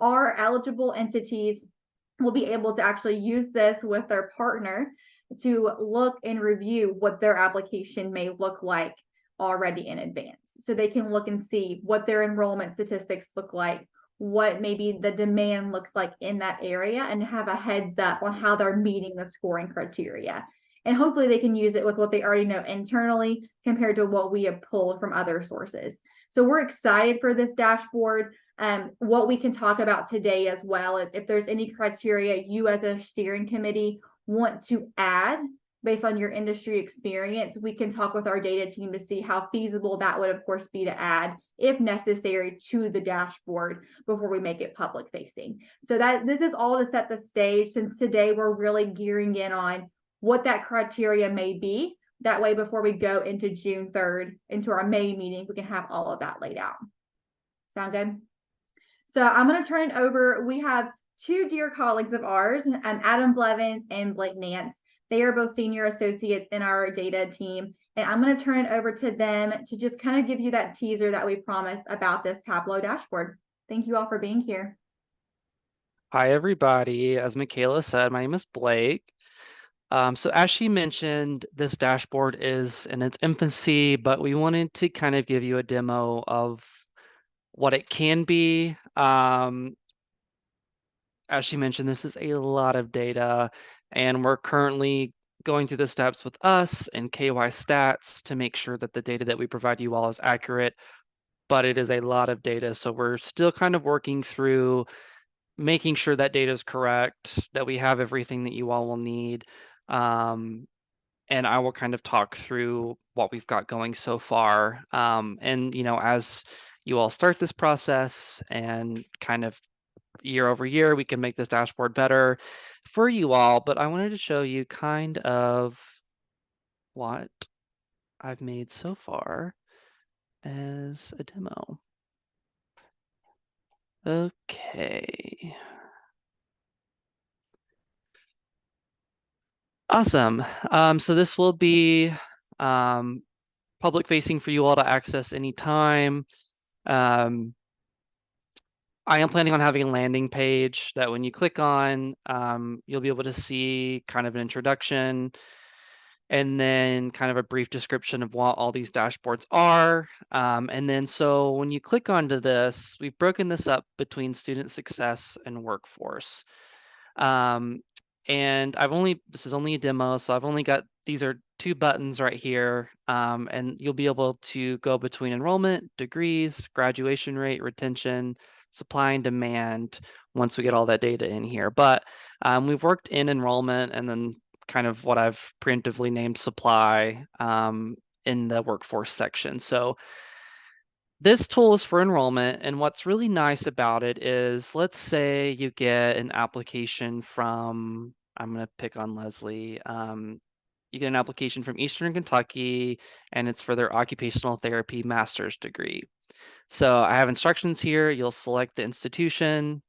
our eligible entities will be able to actually use this with their partner to look and review what their application may look like already in advance. So they can look and see what their enrollment statistics look like, what maybe the demand looks like in that area, and have a heads up on how they're meeting the scoring criteria. And hopefully they can use it with what they already know internally compared to what we have pulled from other sources. So we're excited for this dashboard. What we can talk about today as well is if there's any criteria you as a steering committee want to add based on your industry experience, we can talk with our data team to see how feasible that would, of course, be to add, if necessary, to the dashboard before we make it public facing. So that this is all to set the stage, since today we're really gearing in on what that criteria may be. That way, before we go into June 3rd, into our May meeting, we can have all of that laid out. Sound good? So I'm going to turn it over. We have two dear colleagues of ours, Adam Blevins and Blake Nance. They are both senior associates in our data team. And I'm going to turn it over to them to just kind of give you that teaser that we promised about this Tableau dashboard. Thank you all for being here. Hi, everybody. As Michaela said, my name is Blake. So as she mentioned, this dashboard is in its infancy, but we wanted to kind of give you a demo of what it can be. As she mentioned, this is a lot of data, and we're currently going through the steps with us and KY Stats to make sure that the data that we provide you all is accurate, but it is a lot of data. So we're still kind of working through making sure that data is correct, that we have everything that you all will need. And I will kind of talk through what we've got going so far. And, you know, as you all start this process and kind of year over year, we can make this dashboard better for you all. But I wanted to show you kind of what I've made so far as a demo. Okay. Awesome. So this will be public facing for you all to access anytime. I am planning on having a landing page that when you click on, you'll be able to see kind of an introduction and then kind of a brief description of what all these dashboards are. And then so when you click onto this, we've broken this up between student success and workforce. And this is only a demo, so I've only got, these are two buttons right here, and you'll be able to go between enrollment, degrees, graduation rate, retention, supply and demand once we get all that data in here. But we've worked in enrollment and then kind of what I've preemptively named supply in the workforce section. So this tool is for enrollment, and what's really nice about it is, let's say you get an application from, I'm going to pick on Leslie. You get an application from Eastern Kentucky, and it's for their occupational therapy master's degree. So I have instructions here. You'll select the institution,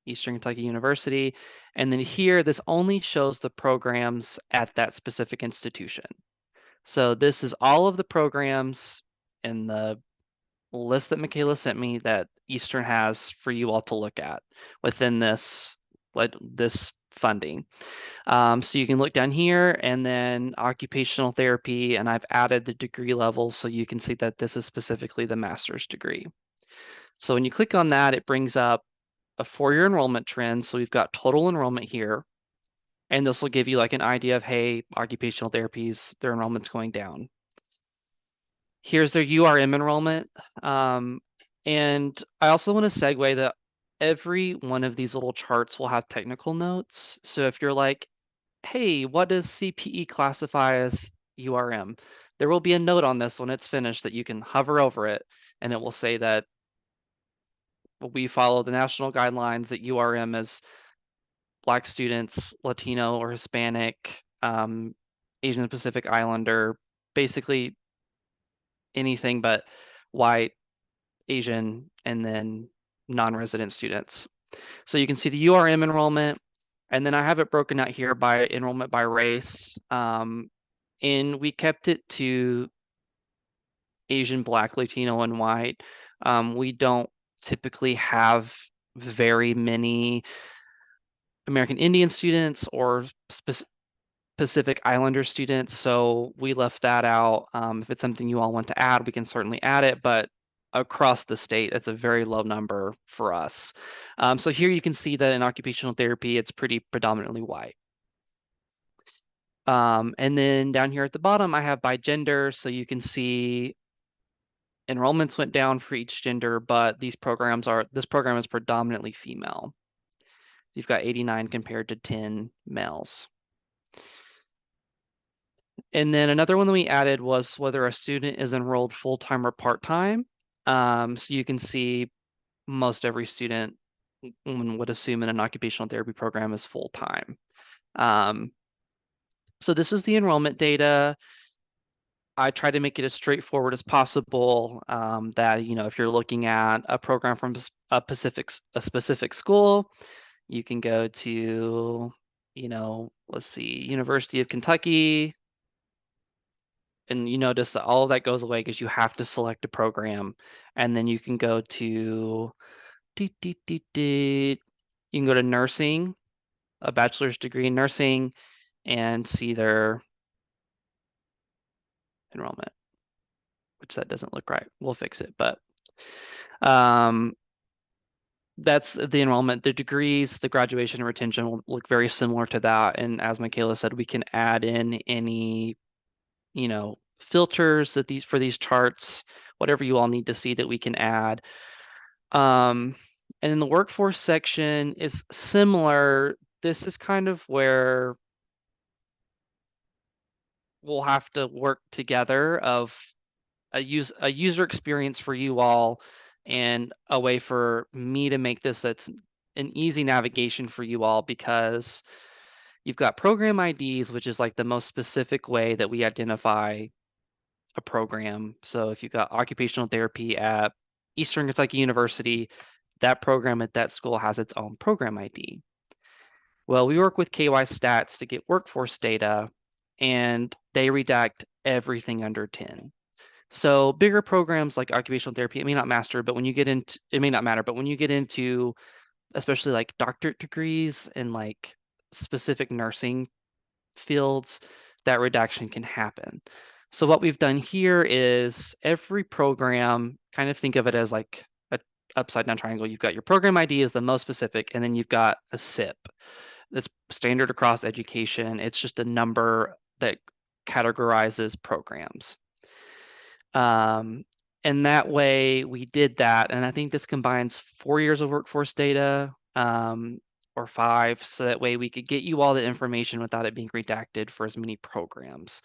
Eastern Kentucky University, and then here, this only shows the programs at that specific institution. So this is all of the programs in the list that Michaela sent me that Eastern has for you all to look at within this funding. So you can look down here and then occupational therapy, and I've added the degree levels so you can see that this is specifically the master's degree. So when you click on that, it brings up a 4-year enrollment trend. So we've got total enrollment here, and this will give you like an idea of, hey, occupational therapies, their enrollment's going down. Here's their URM enrollment. And I also want to segue that every one of these little charts will have technical notes. So if you're like, hey, what does CPE classify as URM? There will be a note on this when it's finished that you can hover over it, and it will say that we follow the national guidelines that URM is Black students, Latino or Hispanic, Asian Pacific Islander, basically anything but white, Asian, and then non-resident students. So you can see the URM enrollment, and then I have it broken out here by enrollment by race. And we kept it to Asian, Black, Latino, and white. We don't typically have very many American Indian students or Pacific Islander students, so we left that out. If it's something you all want to add, we can certainly add it, but across the state, that's a very low number for us. So here you can see that in occupational therapy, it's pretty predominantly white. And then down here at the bottom, I have by gender, so you can see enrollments went down for each gender, but this program is predominantly female. You've got 89 compared to 10 males. And then another one that we added was whether a student is enrolled full-time or part-time. So you can see most every student one would assume in an occupational therapy program is full-time. So this is the enrollment data. I try to make it as straightforward as possible, that, you know, if you're looking at a program from a specific school, you can go to, you know, let's see, University of Kentucky, and you notice that all of that goes away because you have to select a program, and then you can go to you can go to nursing, a bachelor's degree in nursing, and see their enrollment, which that doesn't look right. We'll fix it, but that's the enrollment. The degrees, the graduation and retention will look very similar to that. And as Michaela said, we can add in any, you know, filters that for these charts, whatever you all need to see that we can add. And then the workforce section is similar. This is kind of where we'll have to work together of a user experience for you all and a way for me to make this that's an easy navigation for you all, because you've got program IDs, which is like the most specific way that we identify a program. So if you've got occupational therapy at Eastern Kentucky University, that program at that school has its own program ID. Well, we work with KY Stats to get workforce data, and they redact everything under 10. So bigger programs like occupational therapy, it may not matter, but when you get into especially like doctorate degrees and like specific nursing fields, that redaction can happen. So what we've done here is every program, kind of think of it as like a upside down triangle. You've got your program ID is the most specific, and then you've got a SIP that's standard across education. It's just a number that categorizes programs. And that way we did that. And I think this combines 4 years of workforce data, or 5. So that way we could get you all the information without it being redacted for as many programs.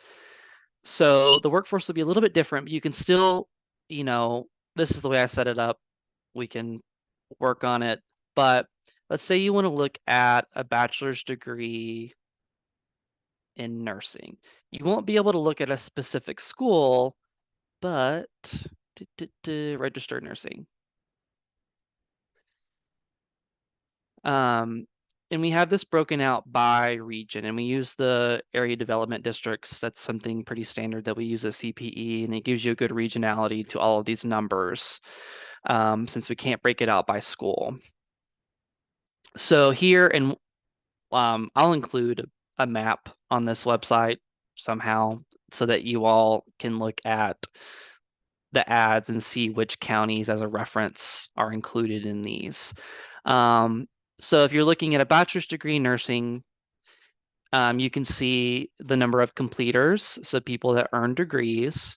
So the workforce will be a little bit different, but you can still, you know, this is the way I set it up. We can work on it. But let's say you want to look at a bachelor's degree in nursing. You won't be able to look at a specific school, but register nursing. And we have this broken out by region, and we use the area development districts. That's something pretty standard that we use as CPE, and it gives you a good regionality to all of these numbers, since we can't break it out by school. So here, and I'll include a map on this website somehow so that you all can look at the ads and see which counties as a reference are included in these. So if you're looking at a bachelor's degree in nursing, you can see the number of completers, so people that earn degrees.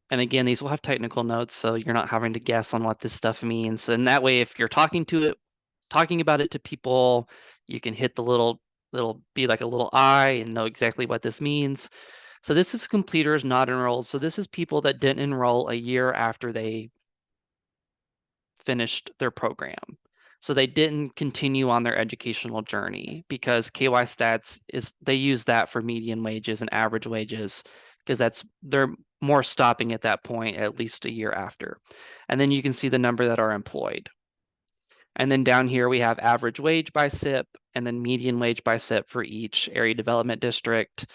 And again, these will have technical notes, so you're not having to guess on what this stuff means. And that way, if you're talking about it to people, you can hit the little it'll be like a little eye and know exactly what this means. So this is completers not enrolled. So this is people that didn't enroll a year after they finished their program. So they didn't continue on their educational journey because KY Stats they use that for median wages and average wages because they're more stopping at that point at least a year after. And then you can see the number that are employed. And then down here we have average wage by SIP and then median wage by SIP for each area development district.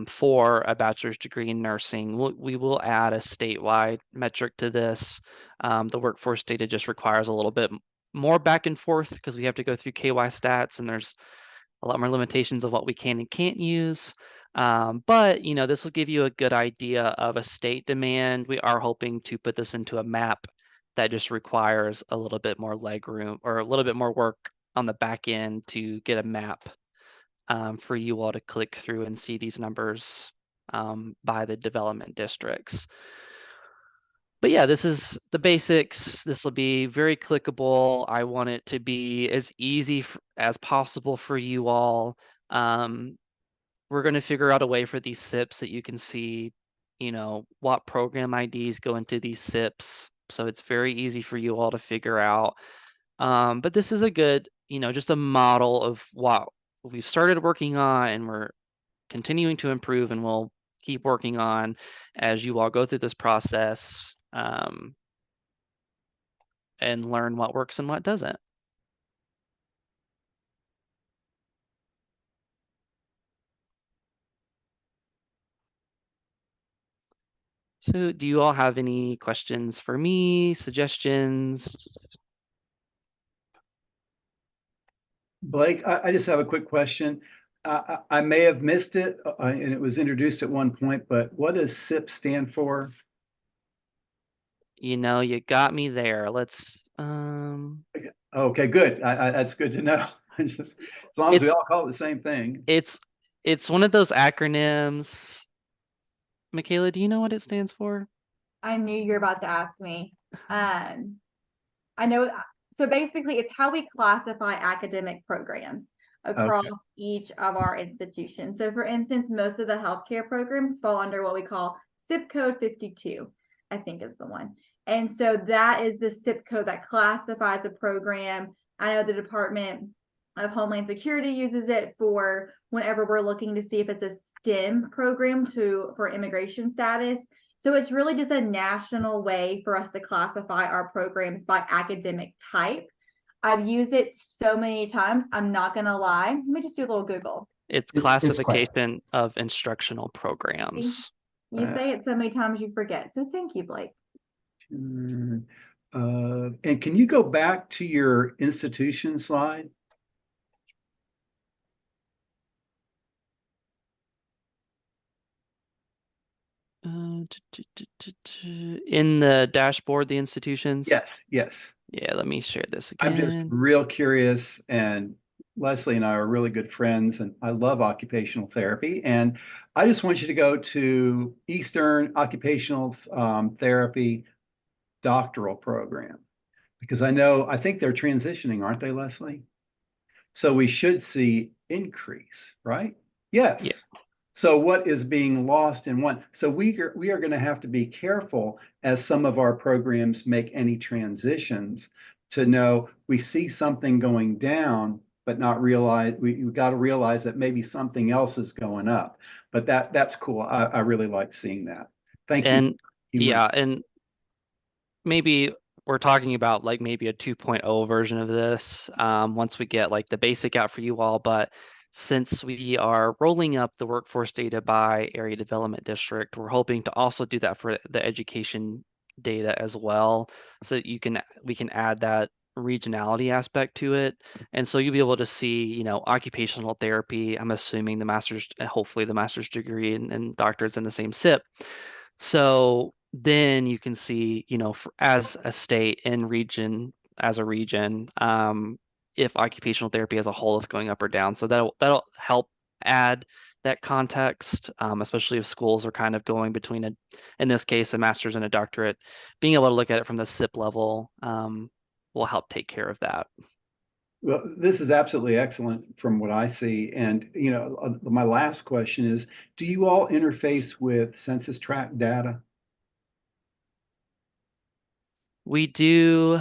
For a bachelor's degree in nursing, we will add a statewide metric to this. The workforce data just requires a little bit more back and forth because we have to go through KY Stats and there's a lot more limitations of what we can and can't use. But this will give you a good idea of a state demand. We are hoping to put this into a map that just requires a little bit more leg room or a little bit more work on the back end to get a map for you all to click through and see these numbers by the development districts. But yeah, this is the basics. This will be very clickable. I want it to be as easy as possible for you all. We're going to figure out a way for these SIPs that you can see, what program IDs go into these SIPs. So it's very easy for you all to figure out. But this is a good, just a model of what we've started working on and we're continuing to improve and we'll keep working on as you all go through this process and learn what works and what doesn't. So do you all have any questions for me, suggestions? Blake, I just have a quick question. I may have missed it, and it was introduced at one point, but what does SIP stand for? You got me there. Let's Okay, good. That's good to know. Just as long as we all call it the same thing. It's one of those acronyms. Michaela, do you know what it stands for? I knew you were about to ask me. I know. So basically, it's how we classify academic programs across each of our institutions. So for instance, most of the healthcare programs fall under what we call SIP code 52, I think is the one. And so that is the SIP code that classifies a program. I know the Department of Homeland Security uses it for whenever we're looking to see if it's a STEM program for immigration status. So it's really just a national way for us to classify our programs by academic type. I've used it so many times. I'm not going to lie. Let me just do a little Google. It's classification of instructional programs. You say it so many times you forget. So thank you, Blake. And can you go back to your institution slide? In the dashboard, the institutions? Yes. Yeah, let me share this again. I'm just real curious, and Leslie and I are really good friends, and I love occupational therapy. And I just want you to go to Eastern Occupational Therapy Doctoral Program, because I think they're transitioning, aren't they, Leslie? So we should see increase, right? Yes. Yeah. So what is being lost in one? So we are going to have to be careful as some of our programs make any transitions to know we see something going down, but not realize we've got to realize that maybe something else is going up. But that's cool. I really like seeing that. Thank you. And yeah, and maybe we're talking about like maybe a 2.0 version of this once we get like the basic out for you all, but since we are rolling up the workforce data by area development district, we're hoping to also do that for the education data as well. So that we can add that regionality aspect to it. And so you'll be able to see, occupational therapy, I'm assuming hopefully the master's degree and doctorates in the same SIP. So then you can see, as a state and region, as a region, if occupational therapy as a whole is going up or down. So that'll help add that context, especially if schools are kind of going between in this case, a master's and a doctorate. Being able to look at it from the SIP level will help take care of that. Well, this is absolutely excellent from what I see. And, you know, my last question is, do you all interface with census tract data? We do,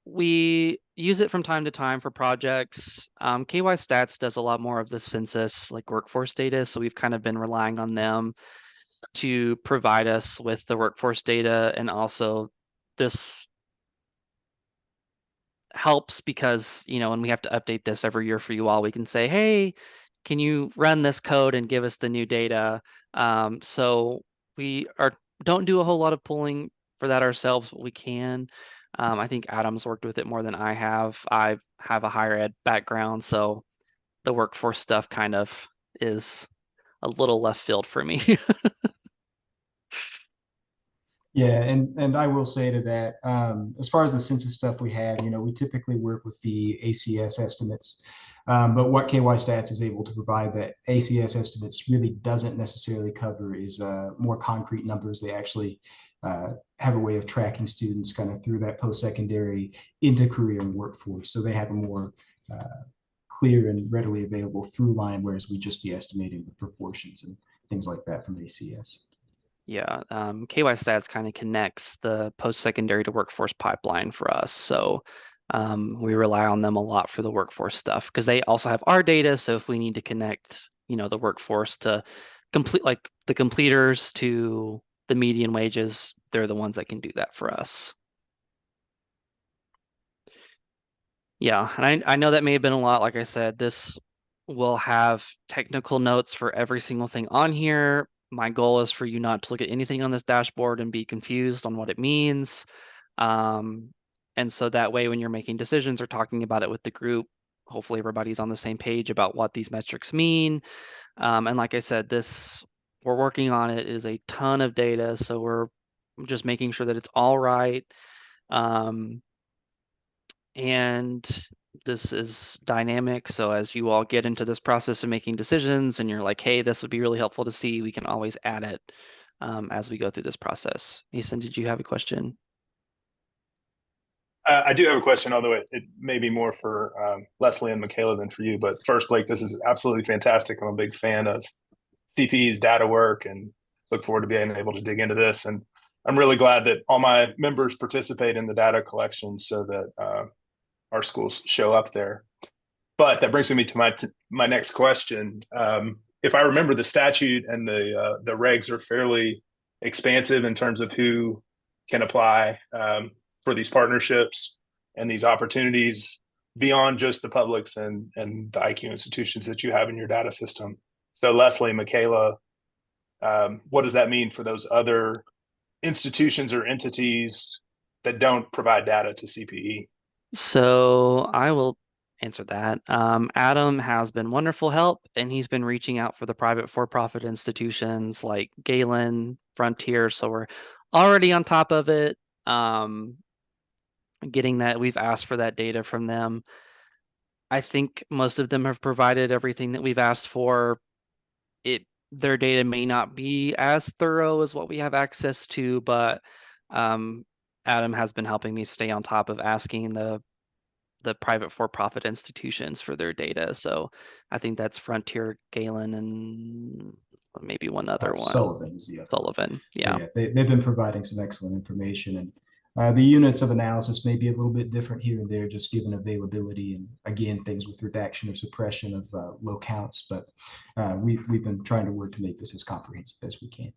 we use it from time to time for projects. KY Stats does a lot more of the census, like workforce data, so we've kind of been relying on them to provide us with the workforce data, and also this helps because, you know, when we have to update this every year for you all, we can say, hey, can you run this code and give us the new data? So we don't do a whole lot of pulling for that ourselves, but we can. I think Adam's worked with it more than I have. I have a higher ed background, so the workforce stuff kind of is a little left field for me. Yeah, and I will say to that, as far as the census stuff we have, you know, we typically work with the ACS estimates, but what KY Stats is able to provide that ACS estimates really doesn't necessarily cover is more concrete numbers. They actually have a way of tracking students kind of through that post-secondary into career and workforce, so they have a more clear and readily available through line, whereas we just be estimating the proportions and things like that from ACS. Yeah, KY Stats kind of connects the post-secondary to workforce pipeline for us. So we rely on them a lot for the workforce stuff because they also have our data. So if we need to connect, you know, the workforce to complete, like the completers to the median wages, they're the ones that can do that for us. Yeah, and I know that may have been a lot. Like I said, this will have technical notes for every single thing on here. My goal is for you not to look at anything on this dashboard and be confused on what it means. And so that way, when you're making decisions or talking about it with the group, hopefully everybody's on the same page about what these metrics mean. And like I said, we're working on it. It is a ton of data, so we're just making sure that it's all right. And this is dynamic. So as you all get into this process of making decisions and you're like, hey, this would be really helpful to see, we can always add it as we go through this process. Ethan, did you have a question? I do have a question, although it may be more for Leslie and Michaela than for you. But first, Blake, this is absolutely fantastic. I'm a big fan of CPE's data work and look forward to being able to dig into this. And I'm really glad that all my members participate in the data collection so that our schools show up there. But that brings me to my next question. If I remember, the statute and the regs are fairly expansive in terms of who can apply for these partnerships and these opportunities beyond just the publics and the IQ institutions that you have in your data system. So Leslie, Michaela, what does that mean for those other institutions or entities that don't provide data to CPE? So I will answer that. Adam has been wonderful help, and he's been reaching out for the private for-profit institutions like Galen, Frontier. So we're already on top of it. Getting that, we've asked for that data from them. I think most of them have provided everything that we've asked for. Their data may not be as thorough as what we have access to, but Adam has been helping me stay on top of asking the private for-profit institutions for their data. So I think that's Frontier, Galen, and maybe one other one. Sullivan is the other. Sullivan, yeah. They've been providing some excellent information, and the units of analysis may be a little bit different here and there, just given availability and again things with redaction or suppression of low counts. But we've been trying to work to make this as comprehensive as we can.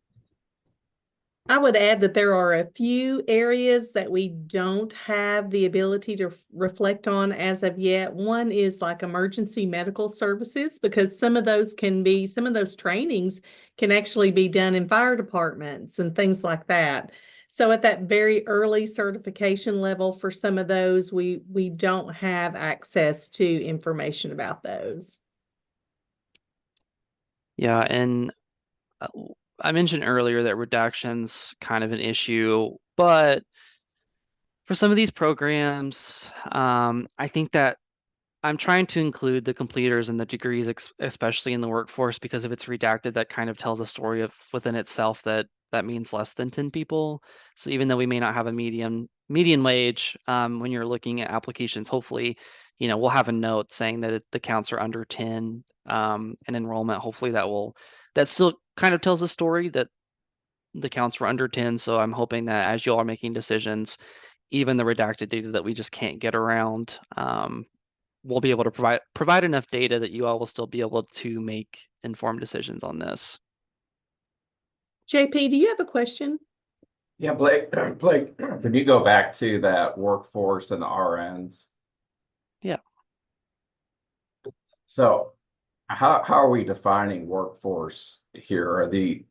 I would add that there are a few areas that we don't have the ability to reflect on as of yet. One is like emergency medical services, because some of those trainings can actually be done in fire departments and things like that. So at that very early certification level for some of those, we don't have access to information about those. Yeah, and I mentioned earlier that redaction's kind of an issue, but for some of these programs, I think that I'm trying to include the completers and the degrees, especially in the workforce, because if it's redacted, that kind of tells a story of within itself that means less than 10 people. So even though we may not have a median median wage, when you're looking at applications, hopefully, we'll have a note saying that the counts are under 10, and enrollment, hopefully that still kind of tells a story that the counts were under 10. So I'm hoping that as you all are making decisions, even the redacted data that we just can't get around, we'll be able to provide enough data that you all will still be able to make informed decisions on this. JP, do you have a question? Yeah, Blake, can you go back to that workforce and the RNs? Yeah. So how are we defining workforce here? Are the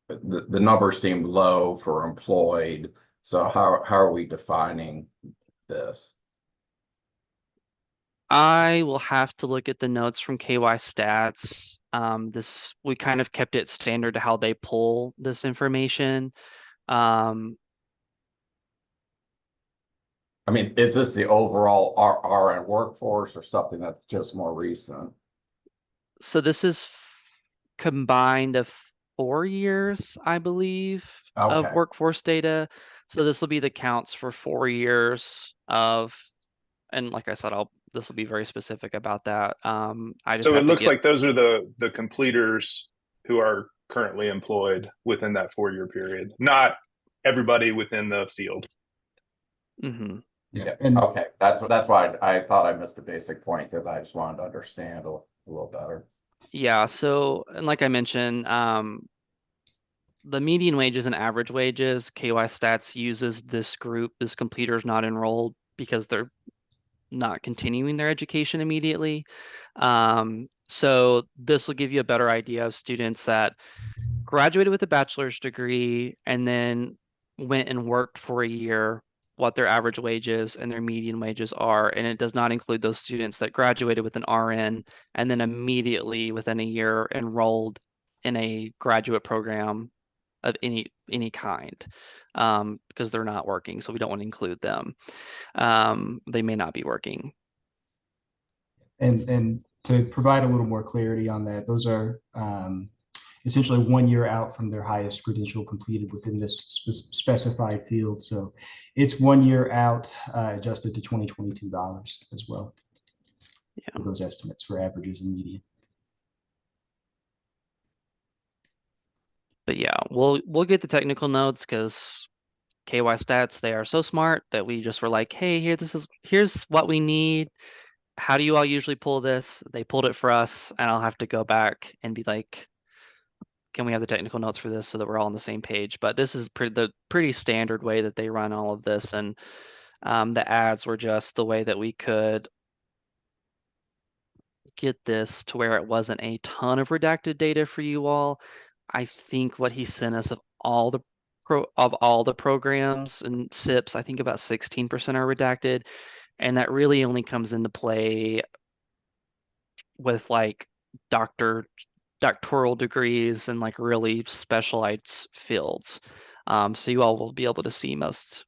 numbers seem low for employed. So how are we defining this? I will have to look at the notes from KY Stats. We kind of kept it standard to how they pull this information. I mean, is this the overall RN workforce or something that's just more recent? So this is combined of 4 years, I believe, of Okay. workforce data. So this will be the counts for 4 years of, and like I said, this will be very specific about that. I just So it have to looks get, like those are the completers who are currently employed within that 4-year period, not everybody within the field. Mhm. Yeah. And Okay. That's why I thought I missed a basic point that I just wanted to understand a little better. Yeah. So, and like I mentioned, the median wages and average wages, KY Stats uses this group, this completers not enrolled, because they're not continuing their education immediately. So this will give you a better idea of students that graduated with a bachelor's degree and then went and worked for a year, what their average wages and their median wages are. And it does not include those students that graduated with an RN and then immediately within a year enrolled in a graduate program of any kind, because they're not working. So we don't want to include them. They may not be working. and to provide a little more clarity on that, those are essentially 1 year out from their highest credential completed within this specified field. So it's 1 year out, adjusted to $2022 as well. Yeah. For those estimates for averages and median. But yeah, we'll get the technical notes because KY Stats, they are so smart that we just were like, hey, here's what we need. How do you all usually pull this? They pulled it for us, and I'll have to go back and be like, can we have the technical notes for this so that we're all on the same page? But this is the pretty standard way that they run all of this, and the ads were just the way that we could get this to where it wasn't a ton of redacted data for you all. I think what he sent us of all the programs and SIPs, I think about 16% are redacted, and that really only comes into play with like doctoral degrees and like really specialized fields. So you all will be able to see most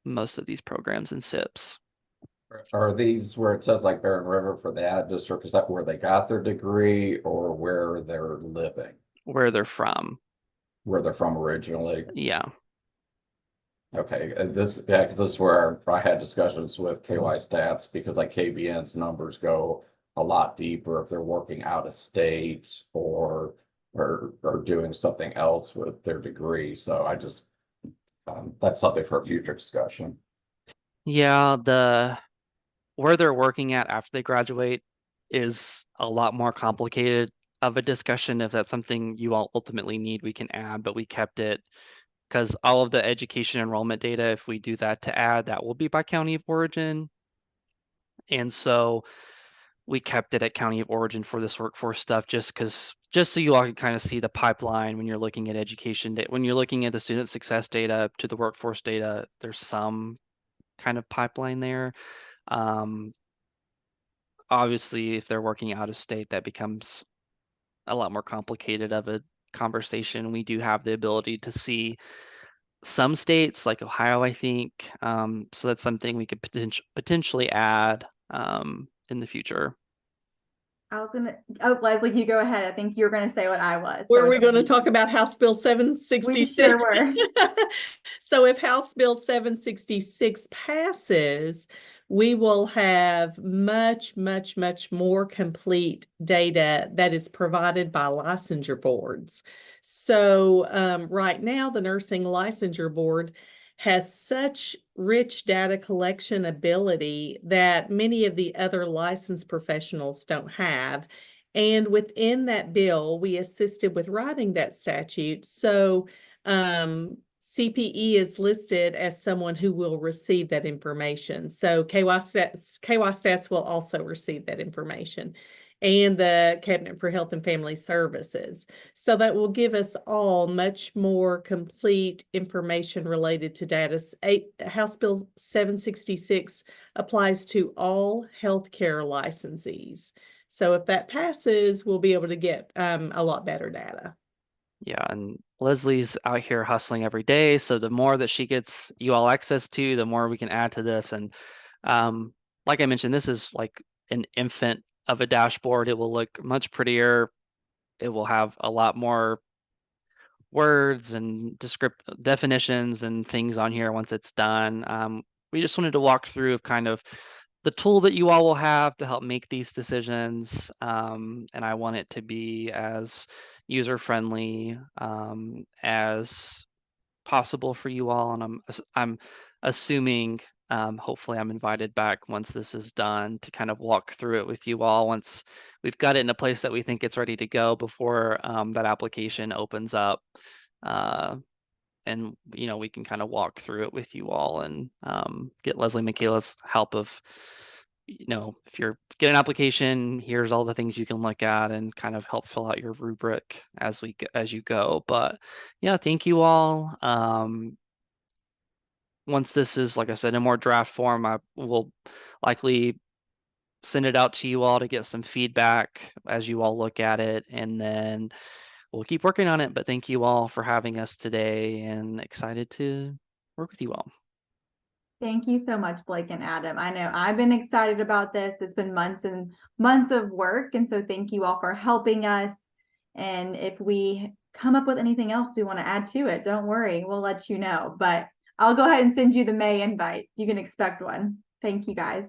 of these programs and SIPs. Are these where it says like Barren River for the ad district? Is that where they got their degree or where they're living? Where they're from. Where they're from originally? Yeah. Okay, because this is where I had discussions with KY Stats because like KBN's numbers go a lot deeper if they're working out of state or doing something else with their degree. So I just that's something for a future discussion. Yeah, where they're working at after they graduate is a lot more complicated of a discussion. If that's something you all ultimately need, we can add, but we kept it because all of the education enrollment data, if we do that to add, that will be by county of origin. And so we kept it at county of origin for this workforce stuff, just so you all can kind of see the pipeline when you're looking at education data. When you're looking at the student success data to the workforce data, there's some kind of pipeline there. Obviously, if they're working out of state, that becomes a lot more complicated of a conversation. We do have the ability to see some states like Ohio, I think. So that's something we could potentially add in the future. I was gonna, oh, Leslie, you go ahead. I think you were gonna say what I was. Were So we it's going to you. talk about House Bill We 766? sure were. So if House Bill 766 passes, we will have much, much, much more complete data that is provided by licensure boards. So right now, the Nursing Licensure Board has such rich data collection ability that many of the other licensed professionals don't have. And within that bill, we assisted with writing that statute. So CPE is listed as someone who will receive that information. So KY Stats will also receive that information, and the Cabinet for Health and Family Services. So that will give us all much more complete information related to data. House Bill 766 applies to all healthcare licensees. So if that passes, we'll be able to get a lot better data. Yeah, and Leslie's out here hustling every day. So the more that she gets you all access to, the more we can add to this. And like I mentioned, this is like an infant of a dashboard. It will look much prettier. It will have a lot more words and definitions and things on here once it's done. We just wanted to walk through of kind of the tool that you all will have to help make these decisions. And I want it to be as user friendly as possible for you all. And I'm assuming hopefully I'm invited back once this is done to kind of walk through it with you all once we've got it in a place that we think it's ready to go before that application opens up. And we can kind of walk through it with you all and get Leslie Michaela's help of, if you're get an application, here's all the things you can look at and kind of help fill out your rubric as you go. But yeah, thank you all. Once this is, like I said, in more draft form, I will likely send it out to you all to get some feedback as you all look at it, and then we'll keep working on it. But thank you all for having us today, and excited to work with you all. Thank you so much, Blake and Adam. I know I've been excited about this. It's been months and months of work. And so thank you all for helping us. And if we come up with anything else we want to add to it, don't worry, we'll let you know. But I'll go ahead and send you the May invite. You can expect one. Thank you, guys.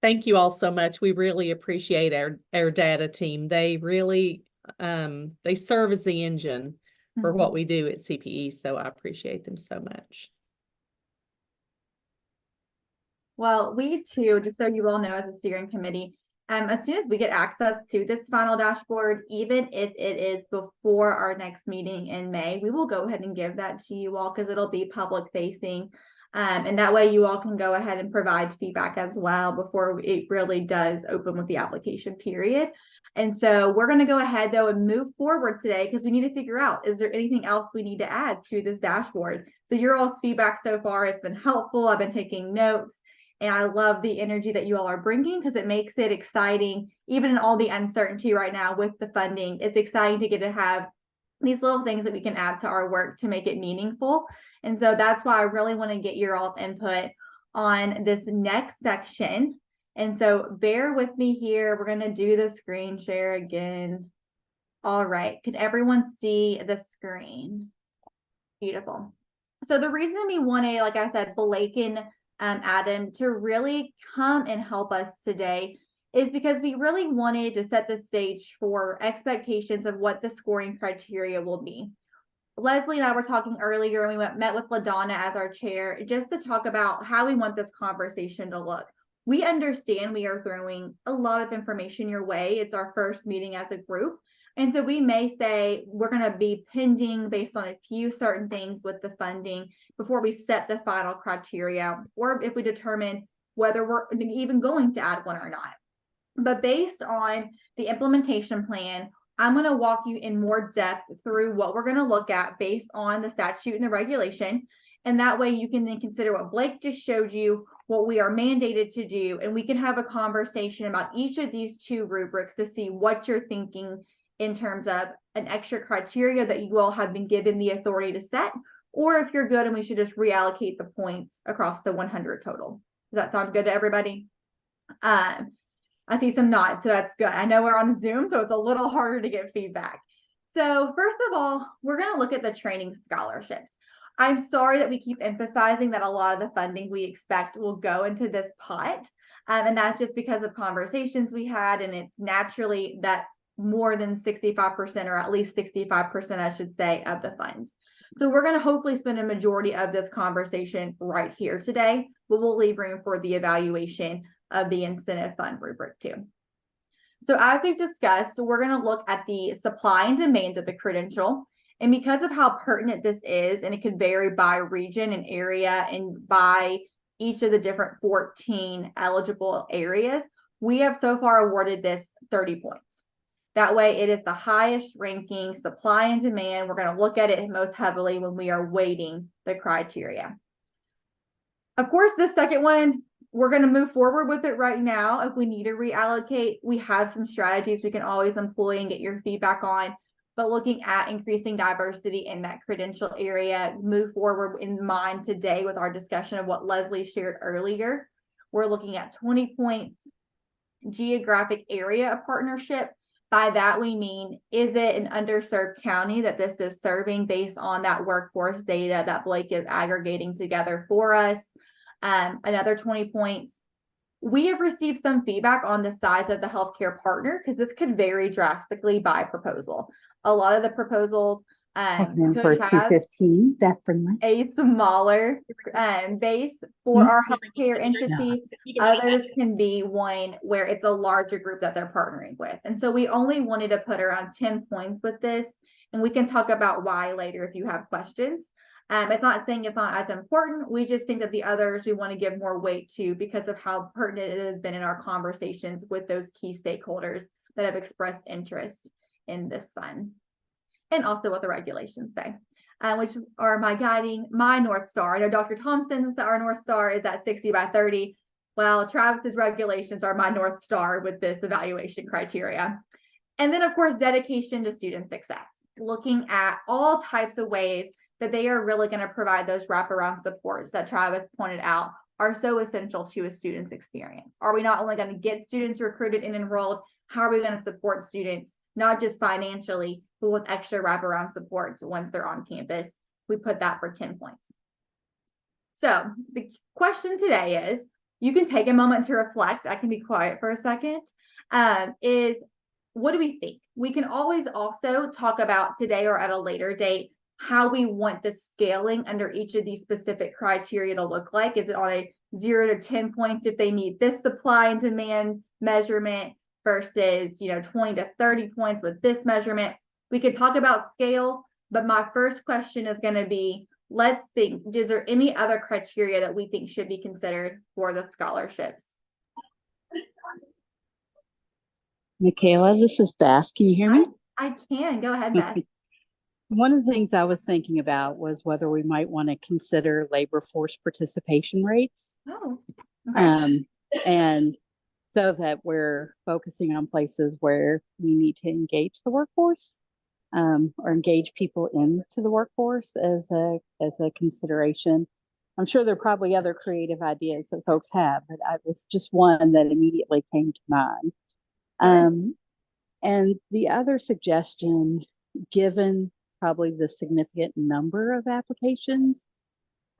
Thank you all so much. We really appreciate our data team. They really they serve as the engine for what we do at CPE. So I appreciate them so much. Well, we too, just so you all know, as a steering committee, as soon as we get access to this final dashboard, even if it is before our next meeting in May, we will go ahead and give that to you all because it'll be public facing. And that way you all can go ahead and provide feedback as well before it really does open with the application period. And so we're going to go ahead though and move forward today because we need to figure out, is there anything else we need to add to this dashboard? So your all's feedback so far has been helpful. I've been taking notes. And I love the energy that you all are bringing because it makes it exciting, even in all the uncertainty right now with the funding. It's exciting to get to have these little things that we can add to our work to make it meaningful. And so that's why I really want to get your all's input on this next section. And so bear with me here. We're going to do the screen share again. All right. Can everyone see the screen? Beautiful. So the reason we wanted, like I said, Blake and Adam to really come and help us today is because we really wanted to set the stage for expectations of what the scoring criteria will be. Leslie and I were talking earlier, and we met with LaDonna as our chair just to talk about how we want this conversation to look. We understand we are throwing a lot of information your way. It's our first meeting as a group. And so we may say we're going to be pending based on a few certain things with the funding before we set the final criteria, or if we determine whether we're even going to add one or not. But based on the implementation plan, I'm going to walk you in more depth through what we're going to look at based on the statute and the regulation. And that way you can then consider what Blake just showed you, what we are mandated to do, and we can have a conversation about each of these two rubrics to see what you're thinking in terms of an extra criteria that you all have been given the authority to set, or if you're good and we should just reallocate the points across the 100 total. Does that sound good to everybody? I see some nods, so that's good. I know we're on Zoom, so it's a little harder to get feedback. So first of all, we're going to look at the training scholarships. I'm sorry that we keep emphasizing that a lot of the funding we expect will go into this pot. And that's just because of conversations we had, and it's naturally that more than 65%, or at least 65%, I should say, of the funds. So we're going to hopefully spend a majority of this conversation right here today, but we'll leave room for the evaluation of the incentive fund rubric too. So as we've discussed, we're going to look at the supply and demand of the credential. And because of how pertinent this is, and it could vary by region and area and by each of the different 14 eligible areas, we have so far awarded this 30 points. That way it is the highest ranking supply and demand. We're going to look at it most heavily when we are weighting the criteria. Of course, this second one, we're going to move forward with it right now. If we need to reallocate, we have some strategies we can always employ and get your feedback on. But looking at increasing diversity in that credential area, move forward in mind today with our discussion of what Leslie shared earlier. We're looking at 20 points geographic area of partnership. By that, we mean, is it an underserved county that this is serving based on that workforce data that Blake is aggregating together for us? Another 20 points. We have received some feedback on the size of the healthcare partner because this could vary drastically by proposal. A lot of the proposals could have a smaller base for our healthcare entity. Others can be one where it's a larger group that they're partnering with. And so we only wanted to put around 10 points with this, and we can talk about why later if you have questions. It's not saying it's not as important. We just think that the others we want to give more weight to because of how pertinent it has been in our conversations with those key stakeholders that have expressed interest in this fund. And also what the regulations say, which are my North Star. I know Dr. Thompson said our North Star is at 60 by 30. Well, Travis's regulations are my North Star with this evaluation criteria. And then, of course, dedication to student success, looking at all types of ways that they are really going to provide those wraparound supports that Travis pointed out are so essential to a student's experience. Are we not only going to get students recruited and enrolled, how are we going to support students, not just financially, but with extra wraparound supports once they're on campus? We put that for 10 points. So the question today is, you can take a moment to reflect. I can be quiet for a second. Is what do we think? We can always also talk about today or at a later date how we want the scaling under each of these specific criteria to look like. Is it on a 0 to 10 points if they meet this supply and demand measurement versus 20 to 30 points with this measurement? We could talk about scale, but my first question is going to be, let's think, is there any other criteria that we think should be considered for the scholarships? Michaela, this is Beth. Can you hear me? I can. Go ahead, Beth. One of the things I was thinking about was whether we might want to consider labor force participation rates. Oh, okay. And so that we're focusing on places where we need to engage the workforce, or engage people into the workforce as a consideration. I'm sure there are probably other creative ideas that folks have, but it's just one that immediately came to mind. And the other suggestion, given probably the significant number of applications,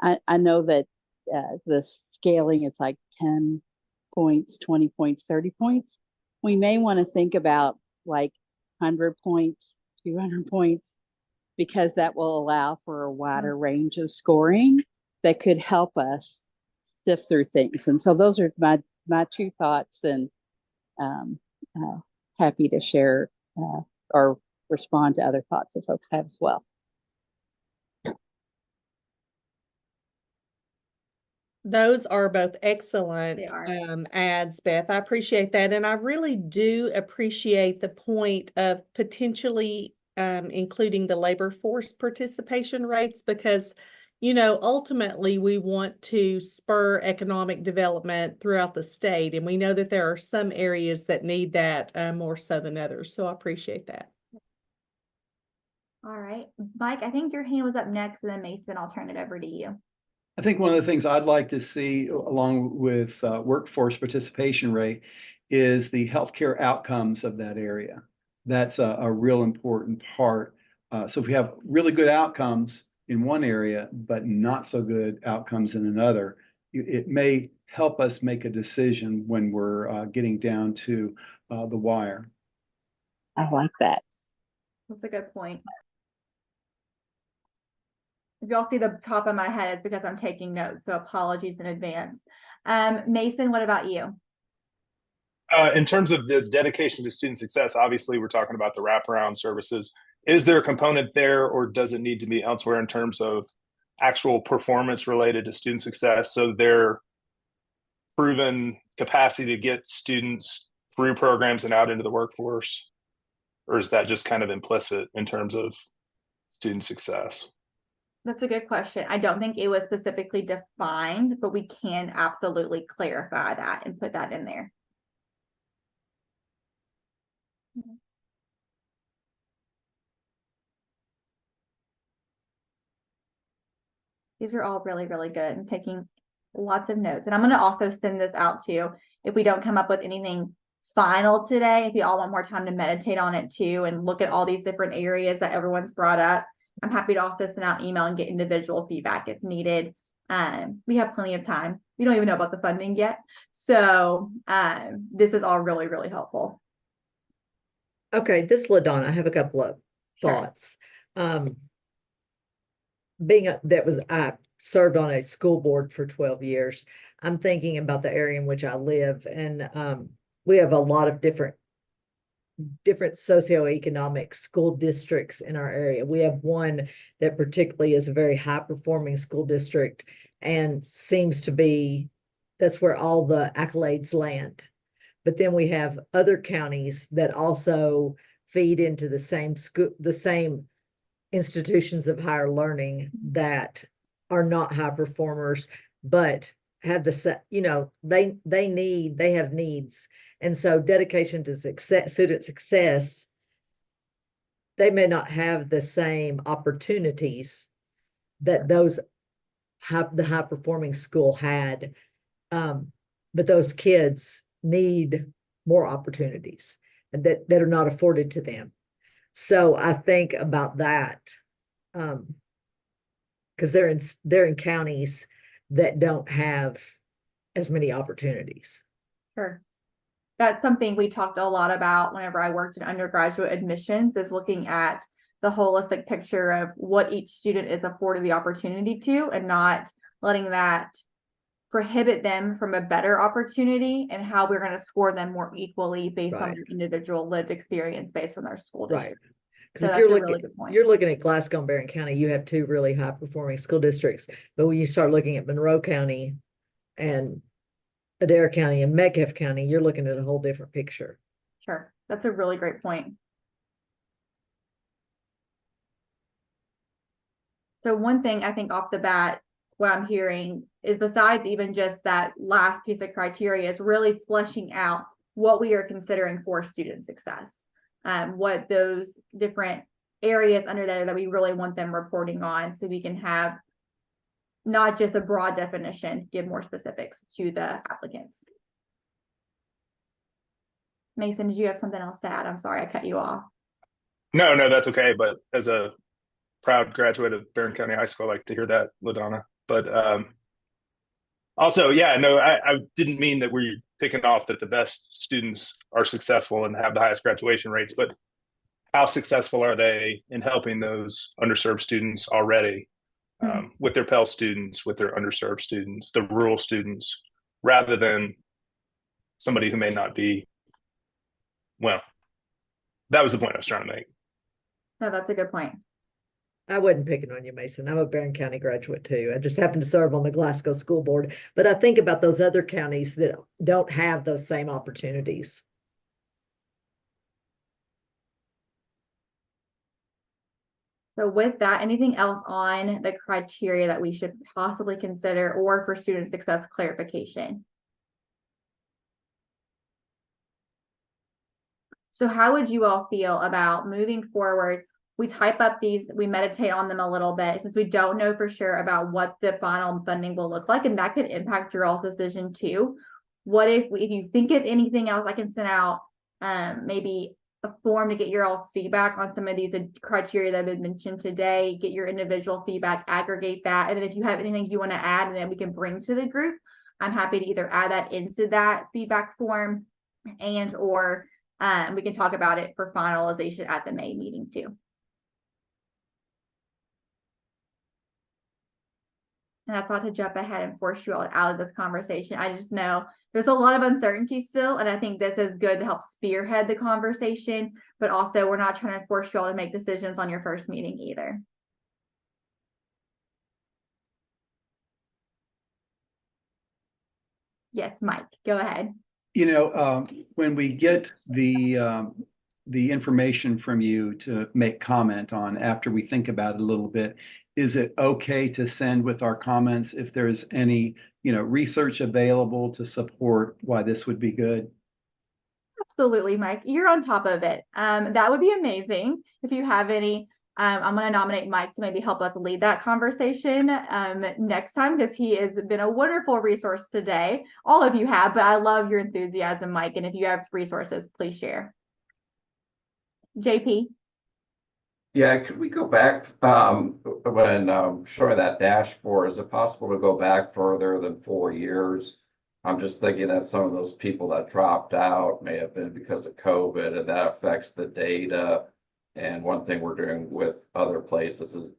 I know that the scaling, it's like 10 points, 20 points, 30 points. We may want to think about like 100 points, 200 points, because that will allow for a wider range of scoring that could help us sift through things. And so those are my two thoughts, and happy to share or respond to other thoughts that folks have as well. Those are both excellent ads, Beth. I appreciate that. And I really do appreciate the point of potentially including the labor force participation rates, because, ultimately we want to spur economic development throughout the state. And we know that there are some areas that need that more so than others. So I appreciate that. All right, Mike, I think your hand was up next, and then Mason, I'll turn it over to you. I think one of the things I'd like to see along with workforce participation rate is the healthcare outcomes of that area. That's a real important part. So if we have really good outcomes in one area, but not so good outcomes in another, it may help us make a decision when we're getting down to the wire. I like that. That's a good point. If y'all see the top of my head, it's because I'm taking notes, so apologies in advance. Mason, what about you? In terms of the dedication to student success, obviously we're talking about the wraparound services. Is there a component there, or does it need to be elsewhere in terms of actual performance related to student success? So their proven capacity to get students through programs and out into the workforce? Or is that just kind of implicit in terms of student success? That's a good question. I don't think it was specifically defined, but we can absolutely clarify that and put that in there. These are all really, really good. I'm taking lots of notes. And I'm going to also send this out to you if we don't come up with anything final today. If you all want more time to meditate on it too and look at all these different areas that everyone's brought up, I'm happy to also send out email and get individual feedback if needed. We have plenty of time. We don't even know about the funding yet. So this is all really, really helpful. Okay, this is LaDonna. I have a couple of thoughts. I served on a school board for 12 years. I'm thinking about the area in which I live, and we have a lot of different socioeconomic school districts in our area. We have one that particularly is a very high performing school district and seems to be, that's where all the accolades land. But then we have other counties that also feed into the same school, the same institutions of higher learning that are not high performers, but have they have needs. And so dedication to student success, they may not have the same opportunities that the high performing school had. But those kids need more opportunities that are not afforded to them. So I think about that, because they're in counties that don't have as many opportunities. Sure. That's something we talked a lot about whenever I worked in undergraduate admissions, is looking at the holistic picture of what each student is afforded the opportunity to, and not letting that prohibit them from a better opportunity, and how we're going to score them more equally based on their individual lived experience based on their school district. Right. Because if you're looking at Glasgow and Barron County, you have two really high performing school districts. But when you start looking at Monroe County and Adair County and Metcalfe County, you're looking at a whole different picture. Sure. That's a really great point. So one thing I think off the bat, what I'm hearing is, besides even just that last piece of criteria, is really fleshing out what we are considering for student success. What those different areas under there that we really want them reporting on, so we can have not just a broad definition, give more specifics to the applicants. Mason, did you have something else to add? I'm sorry, I cut you off. No, that's okay. But as a proud graduate of Barron County High School, I like to hear that, LaDonna. But also, yeah, no, I didn't mean that we're picking off that the best students are successful and have the highest graduation rates, but how successful are they in helping those underserved students already, with their Pell students, with their underserved students, the rural students, rather than somebody who may not be, well, that was the point I was trying to make. No, that's a good point. I wasn't picking on you, Mason. I'm a Barron County graduate too. I just happened to serve on the Glasgow School Board. But I think about those other counties that don't have those same opportunities. So with that, anything else on the criteria that we should possibly consider, or for student success clarification? So how would you all feel about moving forward? We type up these, we meditate on them a little bit, since we don't know for sure about what the final funding will look like, and that could impact your all's decision too. if you think of anything else, I can send out maybe a form to get your all's feedback on some of these criteria that have been mentioned today, get your individual feedback, aggregate that. And then if you have anything you want to add and then we can bring to the group, I'm happy to either add that into that feedback form and or we can talk about it for finalization at the May meeting too. And that's not to jump ahead and force you all out of this conversation. I just know there's a lot of uncertainty still, and I think this is good to help spearhead the conversation, but also we're not trying to force you all to make decisions on your first meeting either. Yes, Mike, go ahead. You know, when we get the information from you to make comment on after we think about it a little bit, is it okay to send with our comments if there's any, research available to support why this would be good? Absolutely, Mike. You're on top of it. That would be amazing if you have any. I'm going to nominate Mike to maybe help us lead that conversation next time, because he has been a wonderful resource today. All of you have, but I love your enthusiasm, Mike. And if you have resources, please share. JP. Yeah, could we go back when showing that dashboard? Is it possible to go back further than 4 years? I'm just thinking that some of those people that dropped out may have been because of COVID, and that affects the data. And one thing we're doing with other places is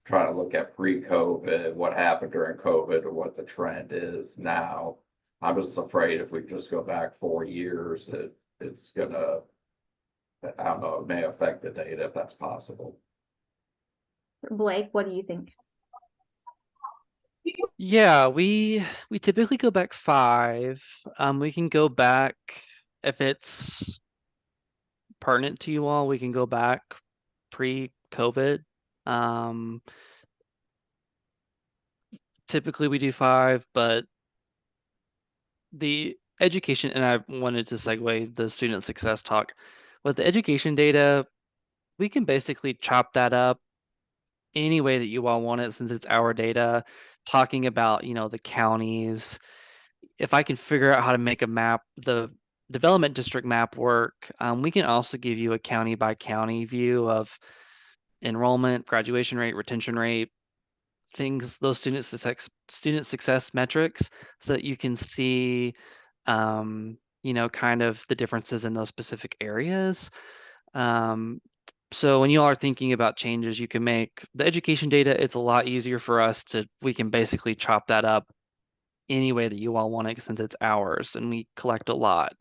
trying to look at pre-COVID, what happened during COVID, or what the trend is now. I'm just afraid if we just go back 4 years, it's gonna, I don't know, it may affect the data if that's possible. Blake, what do you think? Yeah, we typically go back 5. We can go back if it's pertinent to you all. We can go back pre-COVID. Typically we do 5, but the education, and I wanted to segue the student success talk. With the education data, we can basically chop that up any way that you all want it, since it's our data, talking about, the counties. If I can figure out how to make a map, the development district map work, we can also give you a county by county view of enrollment, graduation rate, retention rate, things, those student success metrics, so that you can see, kind of the differences in those specific areas. So when you all are thinking about changes you can make, the education data, it's a lot easier for us we can basically chop that up any way that you all want it, since it's ours and we collect a lot.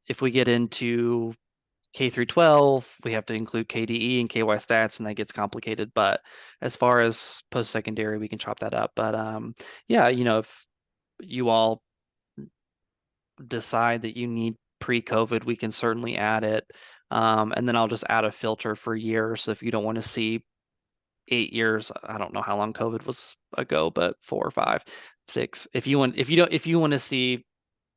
If we get into K through 12, we have to include KDE and KY stats, and that gets complicated. But as far as post-secondary, we can chop that up. But yeah, if you all decide that you need pre-COVID, we can certainly add it. And then I'll just add a filter for years. So if you don't want to see 8 years, I don't know how long COVID was ago, but 4 or 5, 6. If you want to see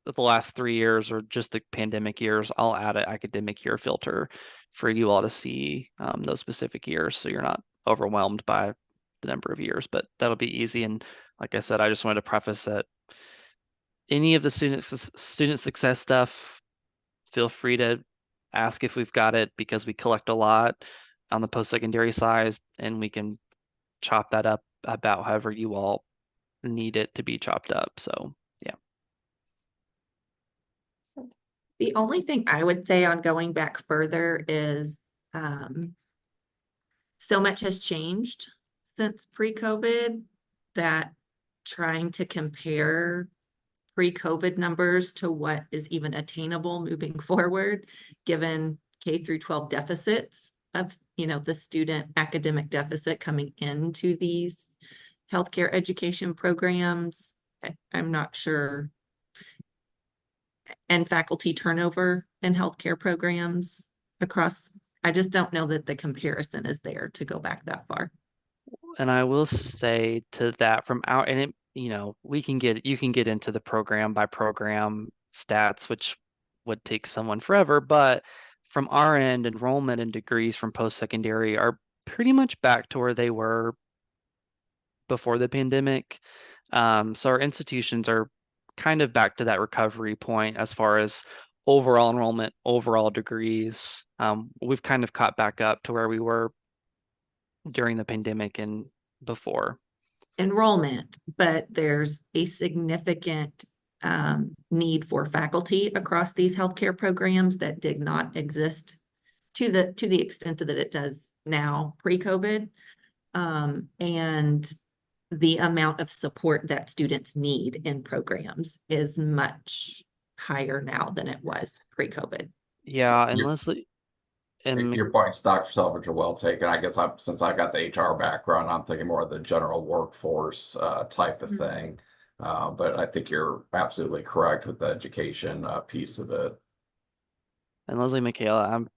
the last 3 years or just the pandemic years, I'll add an academic year filter for you all to see those specific years, so you're not overwhelmed by the number of years. But that'll be easy. And like I said, I just wanted to preface that any of the student success stuff, feel free to ask if we've got it, because we collect a lot on the post-secondary side, and we can chop that up about however you all need it to be chopped up. So yeah. The only thing I would say on going back further is so much has changed since pre-COVID that trying to compare pre-COVID numbers to what is even attainable moving forward, given K through 12 deficits of, the student academic deficit coming into these healthcare education programs, I'm not sure. And faculty turnover in healthcare programs across, I just don't know that the comparison is there to go back that far. And I will say to that, from our, and it, you can get into the program by program stats, which would take someone forever, but from our end, enrollment and degrees from post-secondary are pretty much back to where they were before the pandemic. So our institutions are kind of back to that recovery point as far as overall enrollment, overall degrees. We've kind of caught back up to where we were during the pandemic and before. Enrollment, but there's a significant need for faculty across these healthcare programs that did not exist to the extent that it does now pre-COVID. And the amount of support that students need in programs is much higher now than it was pre-COVID. Yeah, and Your- Leslie, and Your points, Dr. Selvage, are well taken. I guess since I got the HR background, I'm thinking more of the general workforce type of thing. But I think you're absolutely correct with the education piece of it. and Leslie, Michaela, I'm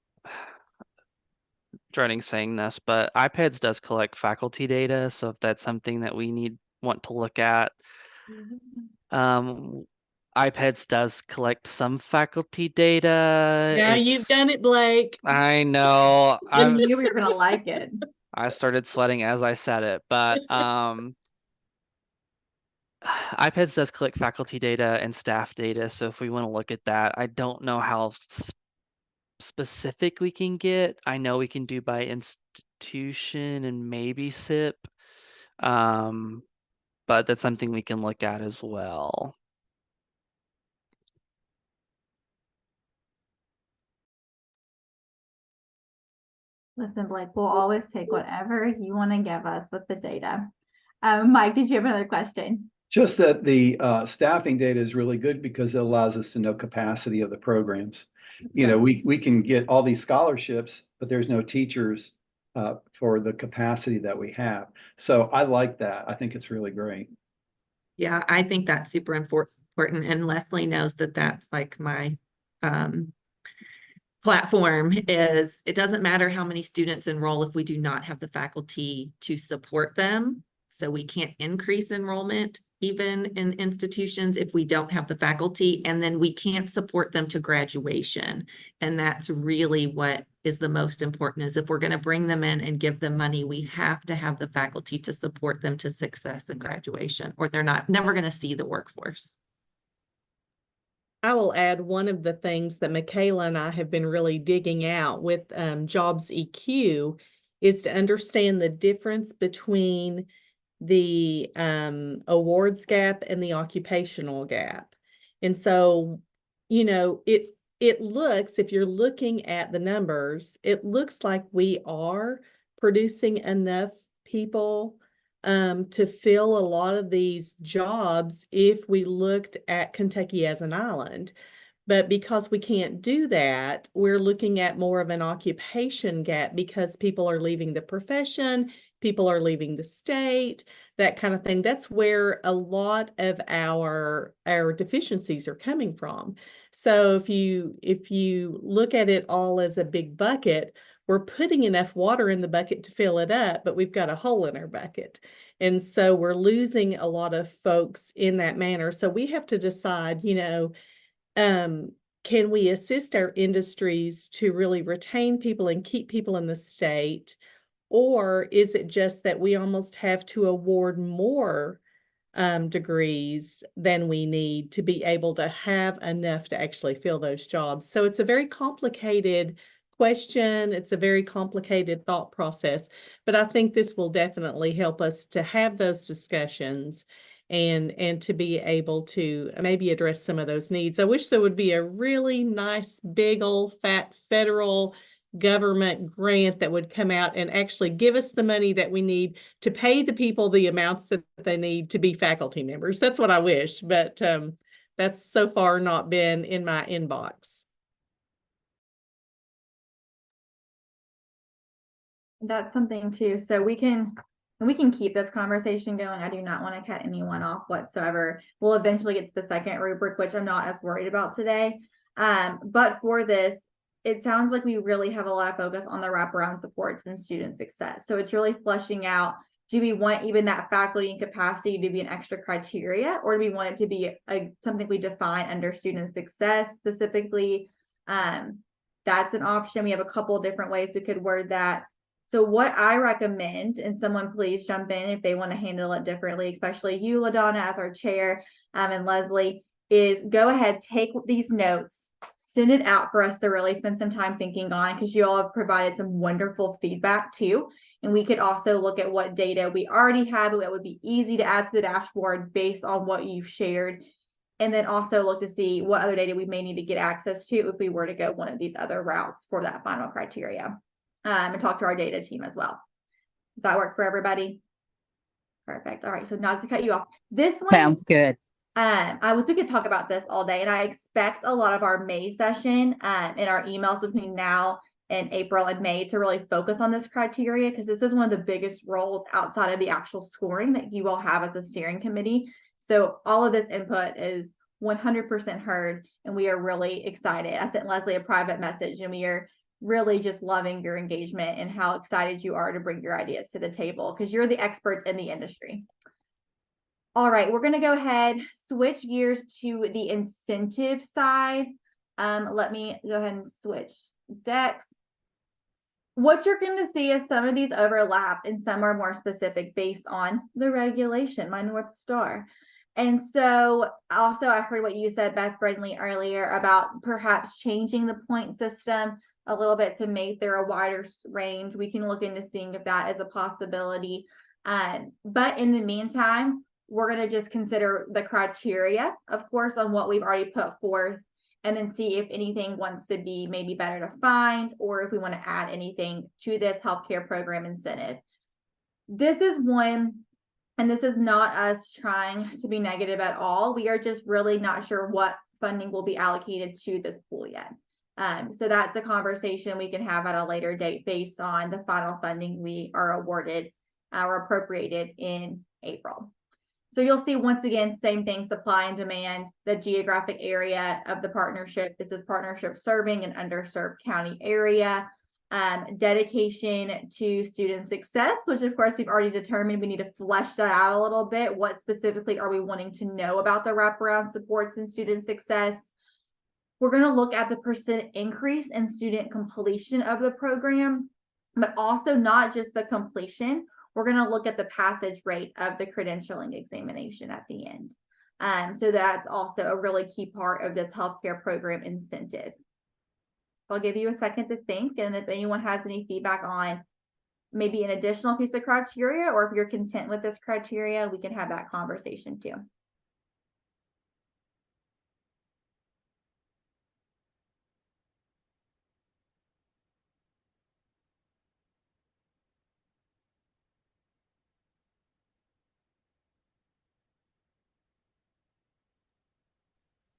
dreading saying this, but iPads does collect faculty data. So if that's something that we want to look at, iPads does collect some faculty data. Now you've done it, Blake. I know. I knew we were gonna like it. I started sweating as I said it, but iPads does collect faculty data and staff data. So if we want to look at that, I don't know how specific we can get. I know we can do by institution and maybe SIP, but that's something we can look at as well. Listen, Blake, we'll always take whatever you want to give us with the data. Mike, did you have another question? Just that the staffing data is really good because it allows us to know capacity of the programs. You know, we can get all these scholarships, but there's no teachers for the capacity that we have. So I like that. I think it's really great. Yeah, I think that's super important. And Leslie knows that that's like my platform is it doesn't matter how many students enroll if we do not have the faculty to support them. So we can't increase enrollment even in institutions if we don't have the faculty, and then we can't support them to graduation. And that's really what is the most important, is if we're going to bring them in and give them money, we have to have the faculty to support them to success and graduation, or they're never going to see the workforce. I will add one of the things that Michaela and I have been really digging out with Jobs EQ is to understand the difference between the awards gap and the occupational gap. And so, you know, it looks, if you're looking at the numbers, it looks like we are producing enough people to fill a lot of these jobs if we looked at Kentucky as an island. But because we can't do that, we're looking at more of an occupation gap because people are leaving the profession, people are leaving the state, that kind of thing. That's where a lot of our deficiencies are coming from. So if you look at it all as a big bucket, we're putting enough water in the bucket to fill it up, but we've got a hole in our bucket. And so we're losing a lot of folks in that manner. So we have to decide, you know, can we assist our industries to really retain people and keep people in the state? Or is it just that we almost have to award more degrees than we need to be able to have enough to actually fill those jobs? So it's a very complicated question. It's a very complicated thought process, but I think this will definitely help us to have those discussions and to be able to maybe address some of those needs. I wish there would be a really nice, big old fat federal government grant that would come out and actually give us the money that we need to pay the people the amounts that they need to be faculty members. That's what I wish, but that's so far not been in my inbox. That's something too. So we can keep this conversation going. I do not want to cut anyone off whatsoever. We'll eventually get to the second rubric, which I'm not as worried about today. But for this, it sounds like we really have a lot of focus on the wraparound supports and student success. So it's really fleshing out, do we want even that faculty and capacity to be an extra criteria, or do we want it to be something we define under student success specifically? That's an option. We have a couple of different ways we could word that. So what I recommend, and someone please jump in if they want to handle it differently, especially you, LaDonna, as our chair, and Leslie, is go ahead, take these notes, send it out for us to really spend some time thinking on, because you all have provided some wonderful feedback too. And we could also look at what data we already have that would be easy to add to the dashboard based on what you've shared. And then also look to see what other data we may need to get access to if we were to go one of these other routes for that final criteria. And talk to our data team as well. Does that work for everybody? Perfect. All right. So not to cut you off. This one Sounds good. we could talk about this all day, and I expect a lot of our May session in our emails between now and April and May to really focus on this criteria, because this is one of the biggest roles outside of the actual scoring that you all have as a steering committee. So all of this input is 100% heard, and we are really excited. I sent Leslie a private message, and we are really just loving your engagement and how excited you are to bring your ideas to the table, because you're the experts in the industry. All right, we're going to go ahead, switch gears to the incentive side. Let me go ahead and switch decks. What you're going to see is some of these overlap and some are more specific based on the regulation, my North Star. And so also I heard what you said, Beth Brindley, earlier about perhaps changing the point system a little bit to make there a wider range. We can look into seeing if that is a possibility. But in the meantime, we're going to just consider the criteria, of course, on what we've already put forth, and then see if anything wants to be maybe better defined, or if we want to add anything to this healthcare program incentive. This is one, and this is not us trying to be negative at all. We are just really not sure what funding will be allocated to this pool yet. So that's a conversation we can have at a later date based on the final funding we are awarded or appropriated in April. So you'll see, once again, same thing, supply and demand, the geographic area of the partnership. This is partnership serving an underserved county area. Dedication to student success, which of course we've already determined we need to flesh that out a little bit. What specifically are we wanting to know about the wraparound supports and student success? We're going to look at the percent increase in student completion of the program, but also not just the completion. We're going to look at the passage rate of the credentialing examination at the end. So that's also a really key part of this healthcare program incentive. I'll give you a second to think, and if anyone has any feedback on maybe an additional piece of criteria, or if you're content with this criteria, we can have that conversation too.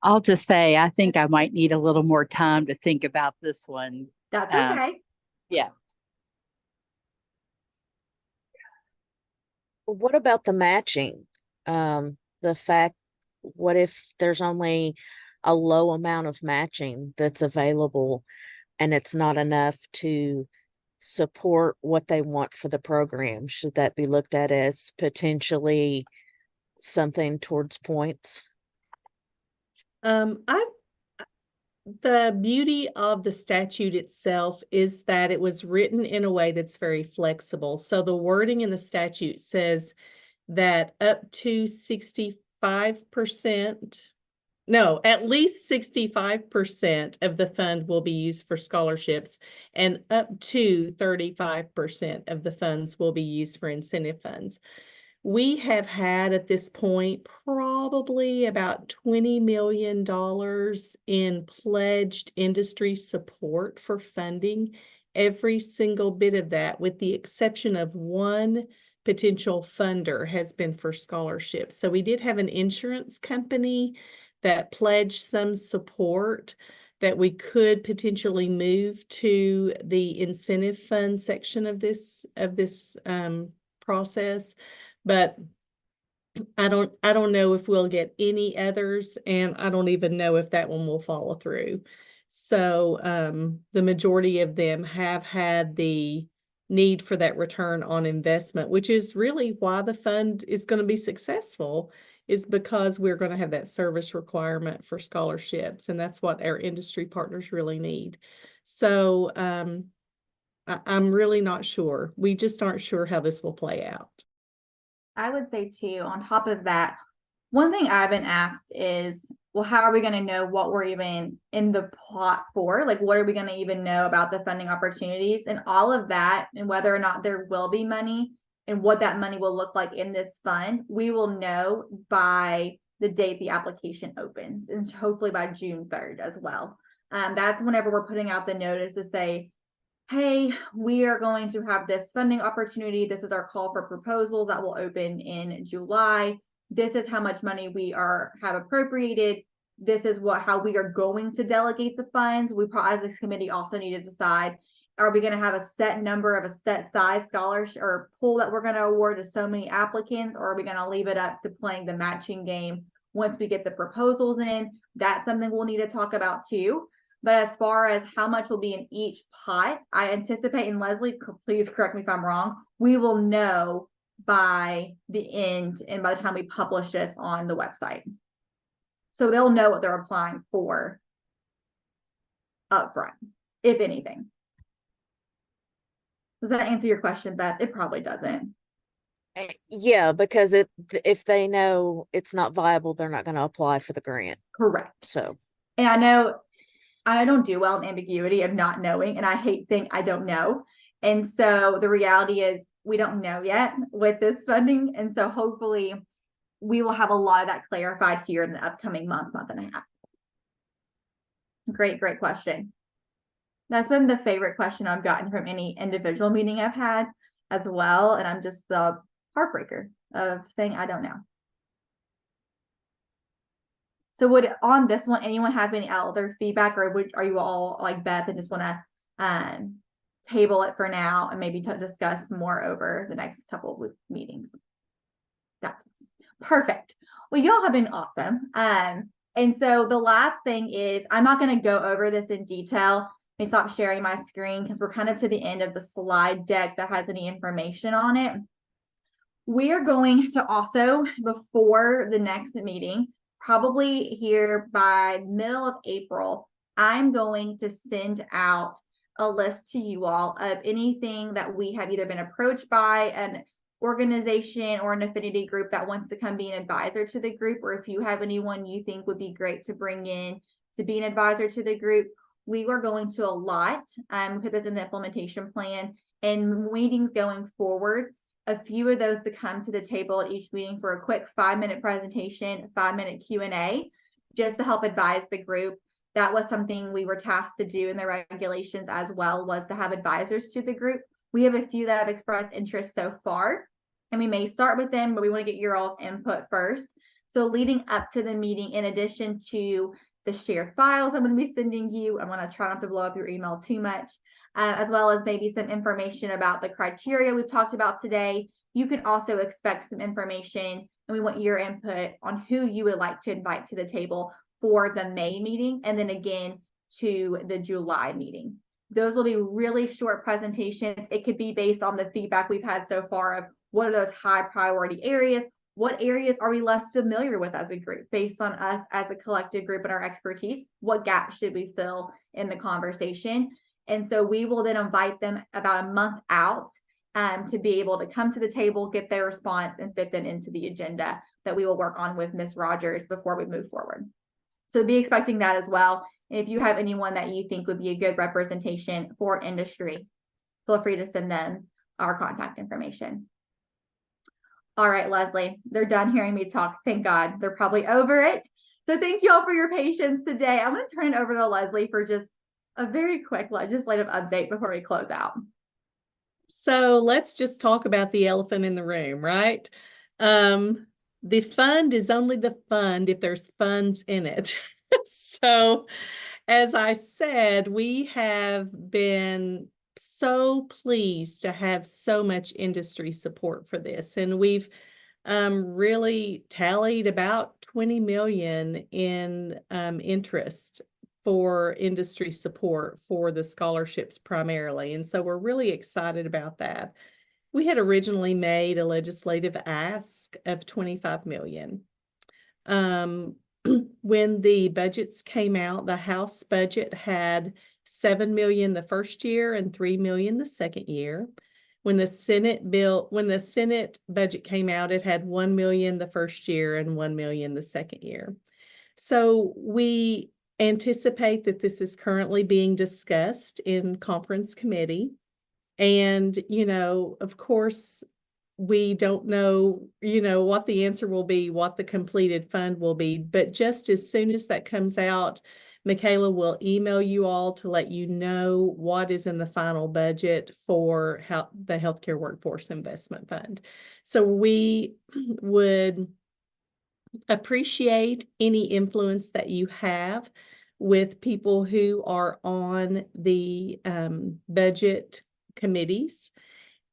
I'll just say, I think I might need a little more time to think about this one. That's okay. Yeah. What about the matching? The fact, what if there's only a low amount of matching that's available and it's not enough to support what they want for the program? Should that be looked at as potentially something towards points? The beauty of the statute itself is that it was written in a way that's very flexible. So the wording in the statute says that up to 65%, no, at least 65% of the fund will be used for scholarships, and up to 35% of the funds will be used for incentive funds. We have had at this point probably about $20 million in pledged industry support for funding. Every single bit of that, with the exception of one potential funder, has been for scholarships. So we did have an insurance company that pledged some support that we could potentially move to the incentive fund section of this process. But I don't know if we'll get any others, and I don't even know if that one will follow through. So the majority of them have had the need for that return on investment, which is really why the fund is going to be successful, is because we're going to have that service requirement for scholarships, and that's what our industry partners really need. So I'm really not sure. We just aren't sure how this will play out. I would say too, on top of that, one thing I've been asked is, well, how are we going to know what we're even in the plot for? Like, what are we going to even know about the funding opportunities and all of that, and whether or not there will be money and what that money will look like in this fund, we will know by the date the application opens, and hopefully by June 3rd as well. That's whenever we're putting out the notice to say, hey, we are going to have this funding opportunity. This is our call for proposals that will open in July. This is how much money we have appropriated. This is how we are going to delegate the funds. We as this committee also need to decide, are we going to have a set number of a set size scholarship or pool that we're going to award to so many applicants, or are we going to leave it up to playing the matching game once we get the proposals in? That's something we'll need to talk about too. But as far as how much will be in each pot, I anticipate, and Leslie, please correct me if I'm wrong, we will know by the end and by the time we publish this on the website. So they'll know what they're applying for upfront, if anything. Does that answer your question, Beth? It probably doesn't. Yeah, because if they know it's not viable, they're not going to apply for the grant. Correct. So, and I know I don't do well in ambiguity of not knowing, and I hate saying I don't know. And so the reality is we don't know yet with this funding. And so hopefully we will have a lot of that clarified here in the upcoming month and a half. Great question. That's been the favorite question I've gotten from any individual meeting I've had as well. And I'm just the heartbreaker of saying I don't know. So on this one, anyone have any other feedback, or are you all like Beth and just want to table it for now and maybe discuss more over the next couple of meetings? That's perfect. Well, y'all have been awesome. And so the last thing is, I'm not going to go over this in detail. Let me stop sharing my screen because we're kind of to the end of the slide deck that has any information on it. We are going to also, before the next meeting, probably here by middle of April, I'm going to send out a list to you all of anything that we have either been approached by an organization or an affinity group that wants to come be an advisor to the group, or if you have anyone you think would be great to bring in to be an advisor to the group, we are going to allot, put this in the implementation plan, and meetings going forward, a few of those to come to the table at each meeting for a quick 5-minute presentation, 5-minute Q&A, just to help advise the group. That was something we were tasked to do in the regulations as well, was to have advisors to the group. We have a few that have expressed interest so far, and we may start with them, but we want to get your all's input first. So leading up to the meeting, in addition to the shared files I'm going to be sending you, I'm going to try not to blow up your email too much, as well as maybe some information about the criteria we've talked about today. You can also expect some information, and we want your input on who you would like to invite to the table for the May meeting, and then again to the July meeting. Those will be really short presentations. It could be based on the feedback we've had so far of what are those high priority areas, what areas are we less familiar with as a group based on us as a collective group and our expertise, what gaps should we fill in the conversation. And so we will then invite them about a month out to be able to come to the table, get their response, and fit them into the agenda that we will work on with Ms. Rogers before we move forward. So be expecting that as well. And if you have anyone that you think would be a good representation for industry, feel free to send them our contact information. All right, Leslie, they're done hearing me talk. Thank God. They're probably over it. So thank you all for your patience today. I'm going to turn it over to Leslie for just a very quick legislative update before we close out. So let's just talk about the elephant in the room, right? The fund is only the fund if there's funds in it. So as I said, we have been so pleased to have so much industry support for this. And we've really tallied about 20 million in interest for industry support for the scholarships primarily. And so we're really excited about that. We had originally made a legislative ask of 25 million. When the budgets came out, the House budget had 7 million the first year and 3 million the second year. When the Senate budget came out, it had 1 million the first year and 1 million the second year. So we anticipate that this is currently being discussed in conference committee. And, of course, we don't know, what the answer will be, what the completed fund will be. But just as soon as that comes out, Michaela will email you all to let you know what is in the final budget for the Healthcare Workforce Investment Fund. So we would appreciate any influence that you have with people who are on the budget committees,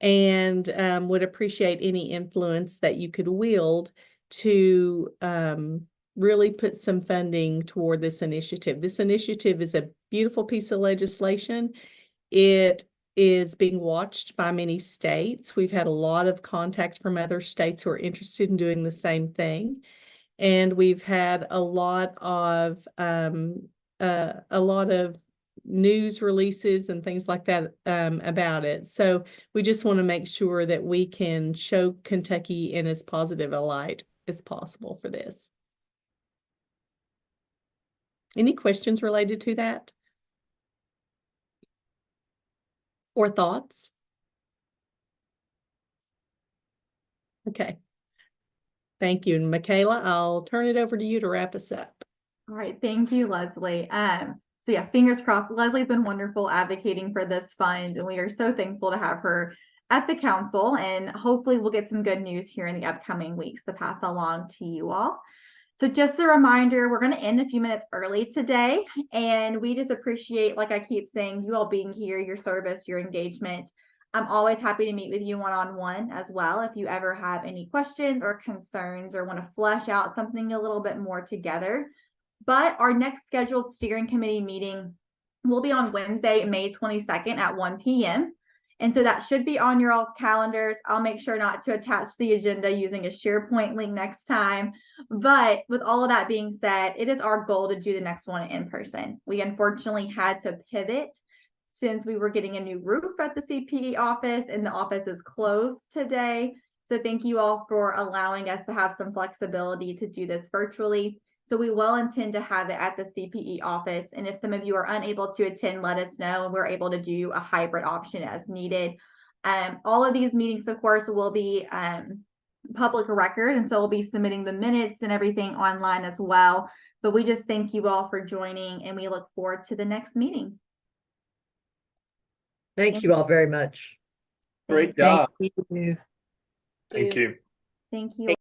and would appreciate any influence that you could wield to really put some funding toward this initiative. This initiative is a beautiful piece of legislation. It is being watched by many states. We've had a lot of contact from other states who are interested in doing the same thing. And we've had a lot of news releases and things like that about it. So we just want to make sure that we can show Kentucky in as positive a light as possible for this. Any questions related to that? Or thoughts? Okay. Thank you. And Michaela, I'll turn it over to you to wrap us up. All right. Thank you, Leslie. So yeah, fingers crossed. Leslie's been wonderful advocating for this fund, and we are so thankful to have her at the council, and hopefully we'll get some good news here in the upcoming weeks to pass along to you all. So just a reminder, we're going to end a few minutes early today, and we just appreciate, like I keep saying, you all being here, your service, your engagement. I'm always happy to meet with you one-on-one as well if you ever have any questions or concerns or want to flesh out something a little bit more together. But our next scheduled steering committee meeting will be on Wednesday, May 22nd at 1 p.m. And so that should be on your all's calendars. I'll make sure not to attach the agenda using a SharePoint link next time. But with all of that being said, it is our goal to do the next one in person. We unfortunately had to pivot since we were getting a new roof at the CPE office, and the office is closed today. So thank you all for allowing us to have some flexibility to do this virtually. So we will intend to have it at the CPE office. And if some of you are unable to attend, let us know, and we're able to do a hybrid option as needed. All of these meetings, of course, will be public record. And so we'll be submitting the minutes and everything online as well. But we just thank you all for joining, and we look forward to the next meeting. Thank you all very much. Great job. Thank you. Thank you.